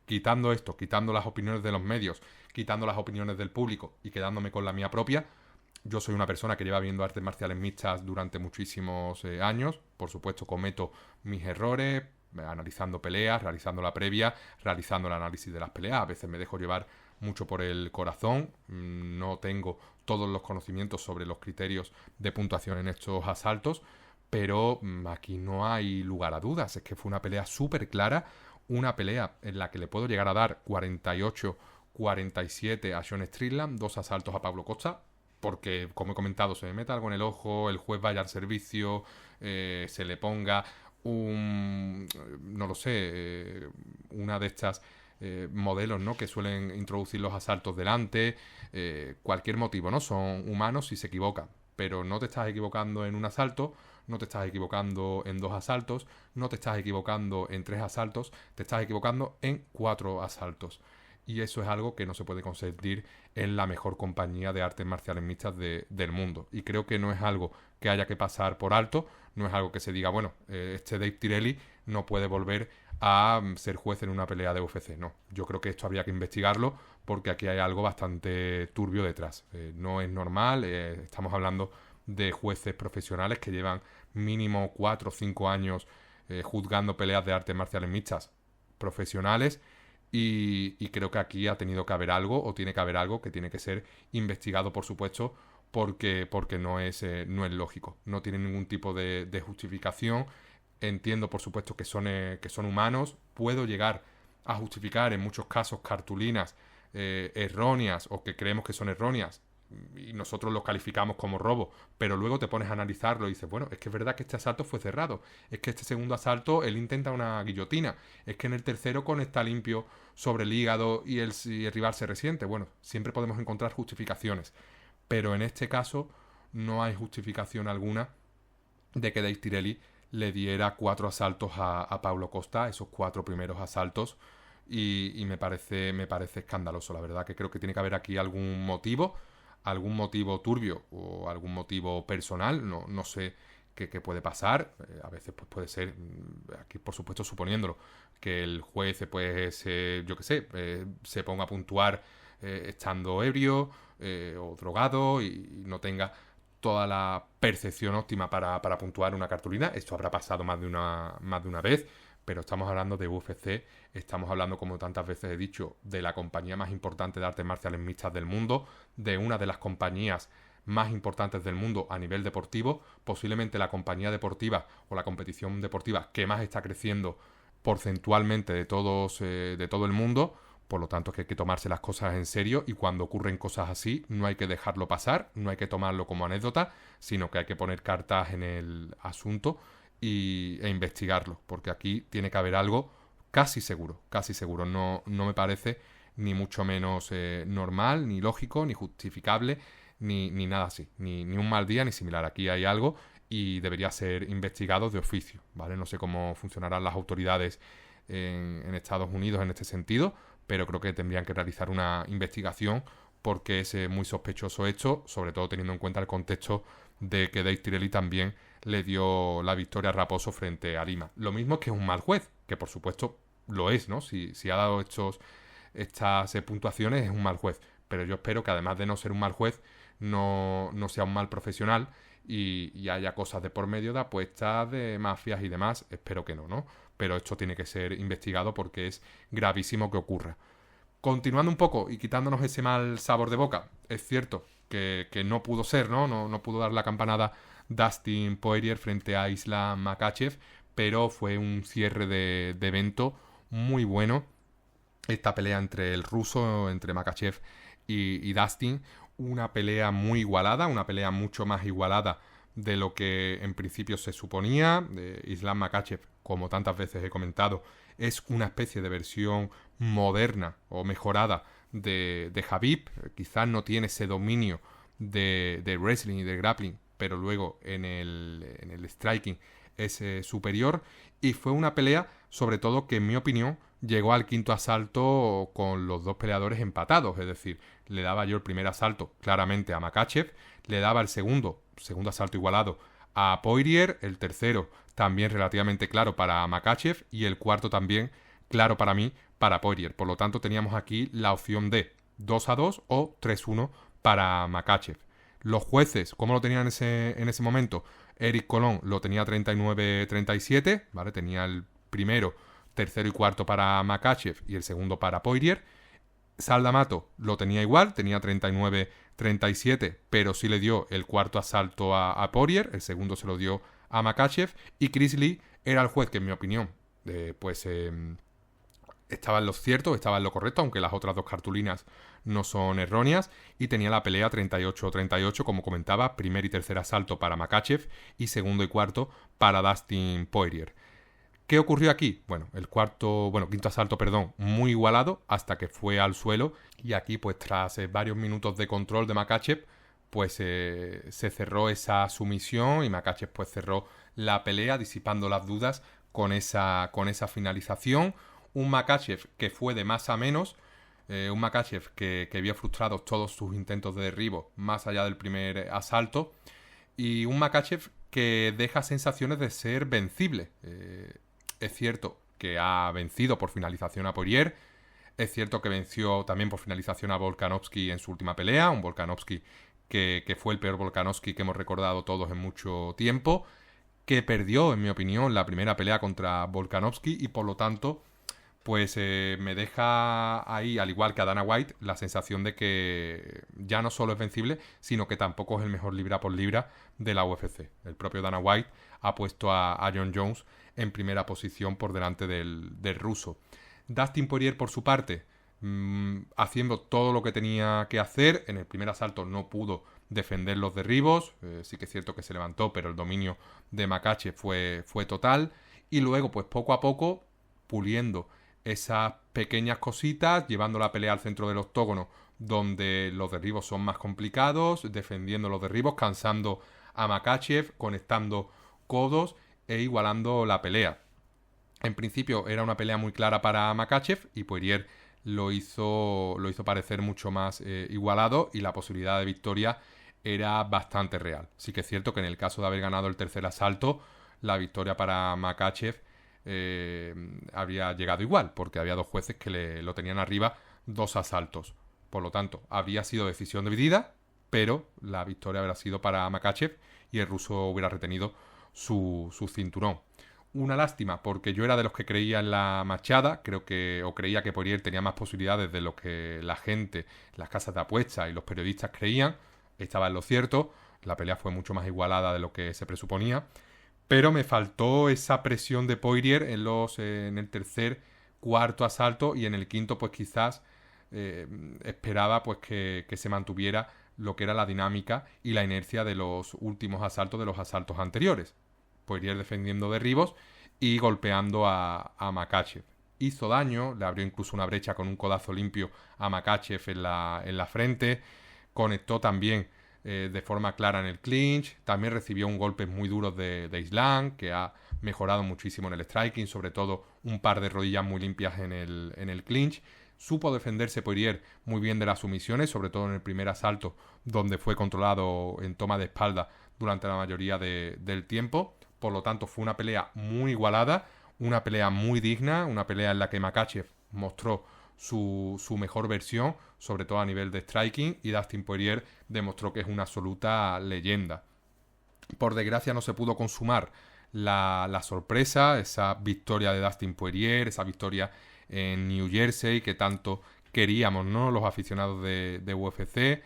quitando esto, quitando las opiniones de los medios, quitando las opiniones del público y quedándome con la mía propia, yo soy una persona que lleva viendo artes marciales mixtas durante muchísimos años. Por supuesto, cometo mis errores, analizando peleas, realizando la previa, realizando el análisis de las peleas. A veces me dejo llevar mucho por el corazón. No tengo todos los conocimientos sobre los criterios de puntuación en estos asaltos, pero aquí no hay lugar a dudas. Es que fue una pelea súper clara, una pelea en la que le puedo llegar a dar 48-47 a Sean Strickland, 2 asaltos a Paulo Costa, porque, como he comentado, se me mete algo en el ojo, el juez vaya al servicio, se le ponga no lo sé, una de estas modelos, ¿no?, que suelen introducir los asaltos delante, cualquier motivo, ¿no? Son humanos y se equivocan, pero no te estás equivocando en un asalto, no te estás equivocando en 2 asaltos, no te estás equivocando en 3 asaltos, te estás equivocando en 4 asaltos. Y eso es algo que no se puede consentir en la mejor compañía de artes marciales mixtas del mundo. Y creo que no es algo que haya que pasar por alto, no es algo que se diga, bueno, este Dave Tirelli no puede volver a ser juez en una pelea de UFC. No, yo creo que esto habría que investigarlo, porque aquí hay algo bastante turbio detrás. No es normal, estamos hablando de jueces profesionales que llevan mínimo 4 o 5 años juzgando peleas de artes marciales mixtas profesionales. Y creo que aquí ha tenido que haber algo, o tiene que haber algo que tiene que ser investigado, por supuesto, porque no es lógico. No tiene ningún tipo de justificación. Entiendo, por supuesto, que son humanos. Puedo llegar a justificar en muchos casos cartulinas erróneas, o que creemos que son erróneas, y nosotros los calificamos como robo, pero luego te pones a analizarlo y dices, bueno, es que es verdad que este asalto fue cerrado, es que este segundo asalto él intenta una guillotina, es que en el tercero conecta limpio sobre el hígado y el rival se resiente. Bueno, siempre podemos encontrar justificaciones, pero en este caso no hay justificación alguna de que Dave Tirelli le diera 4 asaltos a Paulo Costa, esos 4 primeros asaltos, y me parece escandaloso. La verdad que creo que tiene que haber aquí algún motivo turbio o algún motivo personal. No sé qué puede pasar. A veces pues puede ser, aquí por supuesto suponiéndolo, que el juez pues yo qué sé, se ponga a puntuar estando ebrio o drogado, y no tenga toda la percepción óptima para puntuar una cartulina. Esto habrá pasado más de una vez, pero estamos hablando de UFC, estamos hablando, como tantas veces he dicho, de la compañía más importante de artes marciales mixtas del mundo, de una de las compañías más importantes del mundo a nivel deportivo, posiblemente la compañía deportiva o la competición deportiva que más está creciendo porcentualmente de todo el mundo. Por lo tanto, es que hay que tomarse las cosas en serio, y cuando ocurren cosas así no hay que dejarlo pasar, no hay que tomarlo como anécdota, sino que hay que poner cartas en el asunto e investigarlo, porque aquí tiene que haber algo casi seguro. No me parece ni mucho menos normal, ni lógico, ni justificable, ni nada así, ni un mal día ni similar. Aquí hay algo y debería ser investigado de oficio, ¿vale? No sé cómo funcionarán las autoridades en Estados Unidos en este sentido, pero creo que tendrían que realizar una investigación, porque es muy sospechoso esto, sobre todo teniendo en cuenta el contexto de que Dave Tirelli también le dio la victoria a Raposo frente a Lima. Lo mismo que es un mal juez, que por supuesto lo es, ¿no? Si ha dado estas puntuaciones es un mal juez, pero yo espero que además de no ser un mal juez, no sea un mal profesional y haya cosas de por medio de apuestas, de mafias y demás. Espero que no, ¿no? Pero esto tiene que ser investigado porque es gravísimo que ocurra. Continuando un poco y quitándonos ese mal sabor de boca, es cierto que no pudo ser, ¿no? No pudo dar la campanada Dustin Poirier frente a Islam Makhachev, pero fue un cierre de evento muy bueno. Esta pelea entre el ruso, entre Makhachev y Dustin, una pelea muy igualada, una pelea mucho más igualada de lo que en principio se suponía. Islam Makhachev, como tantas veces he comentado, es una especie de versión moderna o mejorada de Khabib. Quizás no tiene ese dominio de wrestling y de grappling, pero luego en el striking es superior. Y fue una pelea, sobre todo, que en mi opinión llegó al quinto asalto con los dos peleadores empatados. Es decir, le daba yo el primer asalto claramente a Makhachev, le daba el segundo asalto igualado a Poirier, el tercero también relativamente claro para Makhachev y el cuarto también claro para mí, para Poirier. Por lo tanto, teníamos aquí la opción de 2-2 o 3-1 para Makhachev. Los jueces, ¿cómo lo tenían en ese momento? Eric Colón lo tenía 39-37, ¿vale? Tenía el primero, tercero y cuarto para Makhachev y el segundo para Poirier. Sal D'Amato lo tenía igual, tenía 39-37, pero sí le dio el cuarto asalto a Poirier, el segundo se lo dio a Makhachev, y Chris Lee era el juez que, en mi opinión, estaba en lo cierto, estaba en lo correcto, aunque las otras dos cartulinas no son erróneas, y tenía la pelea 38-38, como comentaba, primer y tercer asalto para Makhachev y segundo y cuarto para Dustin Poirier. ¿Qué ocurrió aquí? Bueno, quinto asalto, muy igualado hasta que fue al suelo, y aquí pues tras varios minutos de control de Makhachev, pues se cerró esa sumisión y Makhachev pues cerró la pelea disipando las dudas con esa finalización. Un Makhachev que fue de más a menos, un Makhachev que vio frustrados todos sus intentos de derribo más allá del primer asalto, y un Makhachev que deja sensaciones de ser vencible. Es cierto que ha vencido por finalización a Poirier, es cierto que venció también por finalización a Volkanovski en su última pelea, un Volkanovski que fue el peor Volkanovski que hemos recordado todos en mucho tiempo, que perdió, en mi opinión, la primera pelea contra Volkanovski, y por lo tanto pues me deja ahí, al igual que a Dana White, la sensación de que ya no solo es vencible, sino que tampoco es el mejor libra por libra de la UFC. El propio Dana White ha puesto a Jon Jones en primera posición por delante del ruso. Dustin Poirier, por su parte, haciendo todo lo que tenía que hacer. En el primer asalto no pudo defender los derribos, sí que es cierto que se levantó, pero el dominio de Makhachev fue total. Y luego, pues poco a poco, puliendo esas pequeñas cositas, llevando la pelea al centro del octógono, donde los derribos son más complicados, defendiendo los derribos, cansando a Makhachev, conectando codos e igualando la pelea. En principio era una pelea muy clara para Makhachev y Poirier lo hizo parecer mucho más igualado, y la posibilidad de victoria era bastante real. Sí que es cierto que en el caso de haber ganado el tercer asalto, la victoria para Makhachev habría llegado igual, porque había dos jueces que lo tenían arriba 2 asaltos. Por lo tanto, había sido decisión dividida, pero la victoria habría sido para Makhachev y el ruso hubiera retenido su cinturón. Una lástima, porque yo era de los que creía en la machada, creía que Poirier tenía más posibilidades de lo que la gente, las casas de apuestas y los periodistas creían. Estaba en lo cierto, la pelea fue mucho más igualada de lo que se presuponía, pero me faltó esa presión de Poirier en el tercer, cuarto asalto, y en el quinto pues quizás esperaba pues que se mantuviera lo que era la dinámica y la inercia de los últimos asaltos, de los asaltos anteriores. Poirier defendiendo derribos y golpeando a Makhachev. Hizo daño, le abrió incluso una brecha con un codazo limpio a Makhachev en la frente. Conectó también de forma clara en el clinch. También recibió un golpe muy duro de Islam, que ha mejorado muchísimo en el striking, sobre todo un par de rodillas muy limpias en el clinch. Supo defenderse Poirier muy bien de las sumisiones, sobre todo en el primer asalto, donde fue controlado en toma de espalda durante la mayoría del tiempo. Por lo tanto, fue una pelea muy igualada, Una pelea muy digna, una pelea en la que Makhachev mostró su mejor versión, sobre todo a nivel de striking, y Dustin Poirier demostró que es una absoluta leyenda. Por desgracia no se pudo consumar la sorpresa, esa victoria de Dustin Poirier, esa victoria en New Jersey que tanto queríamos, ¿no?, los aficionados de UFC.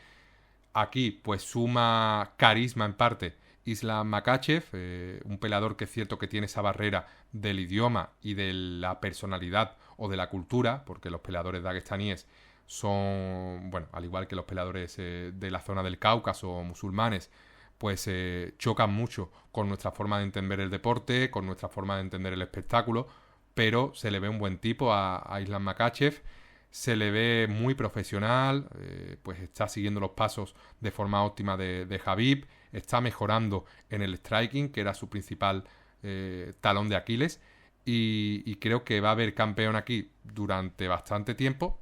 Aquí pues suma carisma en parte Islam Makhachev, un peleador que es cierto que tiene esa barrera del idioma y de la personalidad o de la cultura, porque los peleadores dagestaníes son, bueno, al igual que los peleadores de la zona del Cáucaso o musulmanes, pues chocan mucho con nuestra forma de entender el deporte, con nuestra forma de entender el espectáculo, pero se le ve un buen tipo a Islam Makhachev, se le ve muy profesional, pues está siguiendo los pasos de forma óptima de Khabib, está mejorando en el striking, que era su principal talón de Aquiles, y creo que va a haber campeón aquí durante bastante tiempo.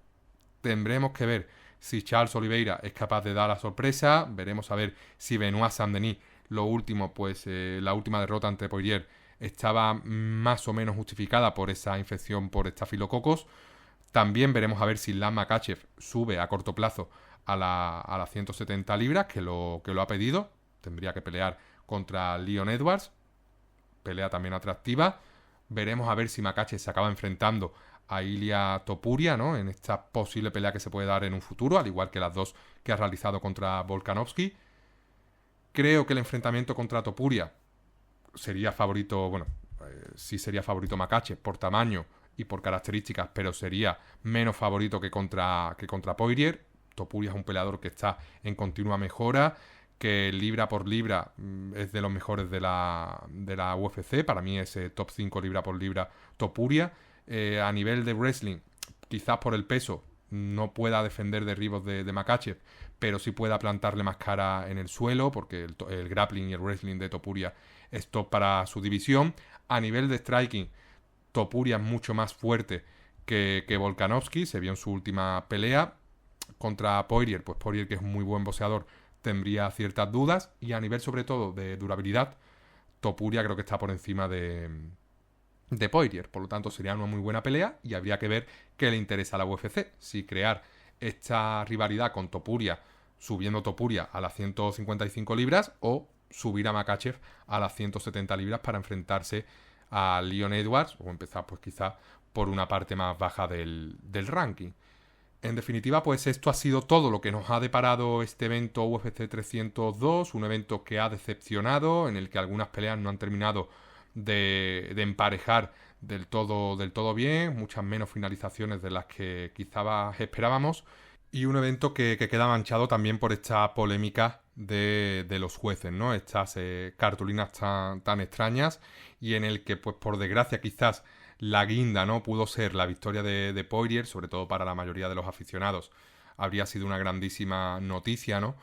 Tendremos que ver si Charles Oliveira es capaz de dar la sorpresa, veremos a ver si Benoit Saint-Denis, lo último, pues la última derrota ante Poirier, estaba más o menos justificada por esa infección por estafilococos. También veremos a ver si Islam Makhachev sube a corto plazo a las 170 libras, que lo ha pedido. Tendría que pelear contra Leon Edwards. Pelea también atractiva. Veremos a ver si Makhachev se acaba enfrentando a Ilia Topuria, ¿no?, en esta posible pelea que se puede dar en un futuro, al igual que las dos que ha realizado contra Volkanovski. Creo que el enfrentamiento contra Topuria sería favorito, bueno, sí sería favorito Makhachev por tamaño y por características, pero sería menos favorito que contra Poirier. Topuria es un peleador que está en continua mejora, que libra por libra es de los mejores de la UFC. Para mí es top 5 libra por libra Topuria. A nivel de wrestling, quizás por el peso no pueda defender derribos de Makhachev, pero sí pueda plantarle más cara en el suelo, porque el grappling y el wrestling de Topuria es top para su división. A nivel de striking, Topuria es mucho más fuerte que Volkanovski, se vio en su última pelea contra Poirier. Pues Poirier, que es un muy buen boxeador, tendría ciertas dudas, y a nivel sobre todo de durabilidad, Topuria creo que está por encima de Poirier. Por lo tanto, sería una muy buena pelea y habría que ver qué le interesa a la UFC. Si crear esta rivalidad con Topuria, subiendo Topuria a las 155 libras, o subir a Makhachev a las 170 libras para enfrentarse a Leon Edwards, o empezar pues quizá por una parte más baja del ranking. En definitiva, pues esto ha sido todo lo que nos ha deparado este evento UFC 302, un evento que ha decepcionado, en el que algunas peleas no han terminado de emparejar del todo bien, muchas menos finalizaciones de las que quizás esperábamos, y un evento que queda manchado también por esta polémica de los jueces, ¿no? Estas cartulinas tan extrañas, y en el que, pues por desgracia, quizás la guinda, ¿no?, pudo ser la victoria de Poirier, sobre todo para la mayoría de los aficionados. Habría sido una grandísima noticia, ¿no?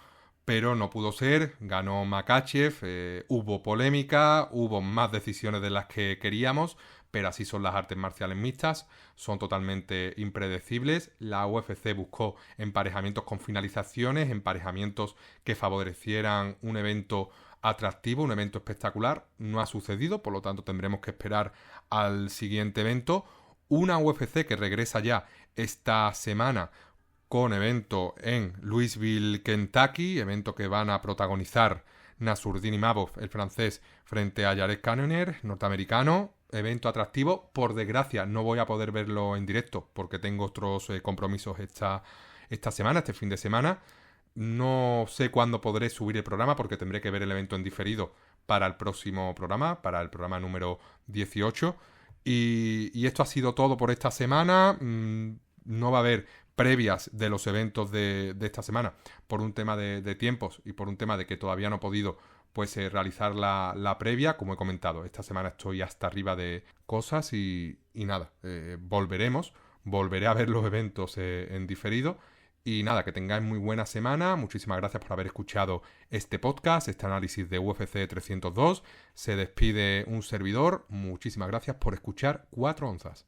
Pero no pudo ser, ganó Makhachev, hubo polémica, hubo más decisiones de las que queríamos, pero así son las artes marciales mixtas, son totalmente impredecibles. La UFC buscó emparejamientos con finalizaciones, emparejamientos que favorecieran un evento atractivo, un evento espectacular. No ha sucedido, por lo tanto tendremos que esperar al siguiente evento. Una UFC que regresa ya esta semana con evento en Louisville, Kentucky, evento que van a protagonizar Nassourdine Imavov, el francés, frente a Jared Cannonier, norteamericano. Evento atractivo. Por desgracia no voy a poder verlo en directo porque tengo otros compromisos esta semana, este fin de semana. No sé cuándo podré subir el programa porque tendré que ver el evento en diferido para el próximo programa, para el programa número 18. Y esto ha sido todo por esta semana. No va a haber previas de los eventos de esta semana por un tema de tiempos y por un tema de que todavía no he podido pues realizar la previa. Como he comentado, esta semana estoy hasta arriba de cosas y nada, volveré a ver los eventos en diferido. Y nada, que tengáis muy buena semana. Muchísimas gracias por haber escuchado este podcast, este análisis de UFC 302. Se despide un servidor. Muchísimas gracias por escuchar 4 onzas.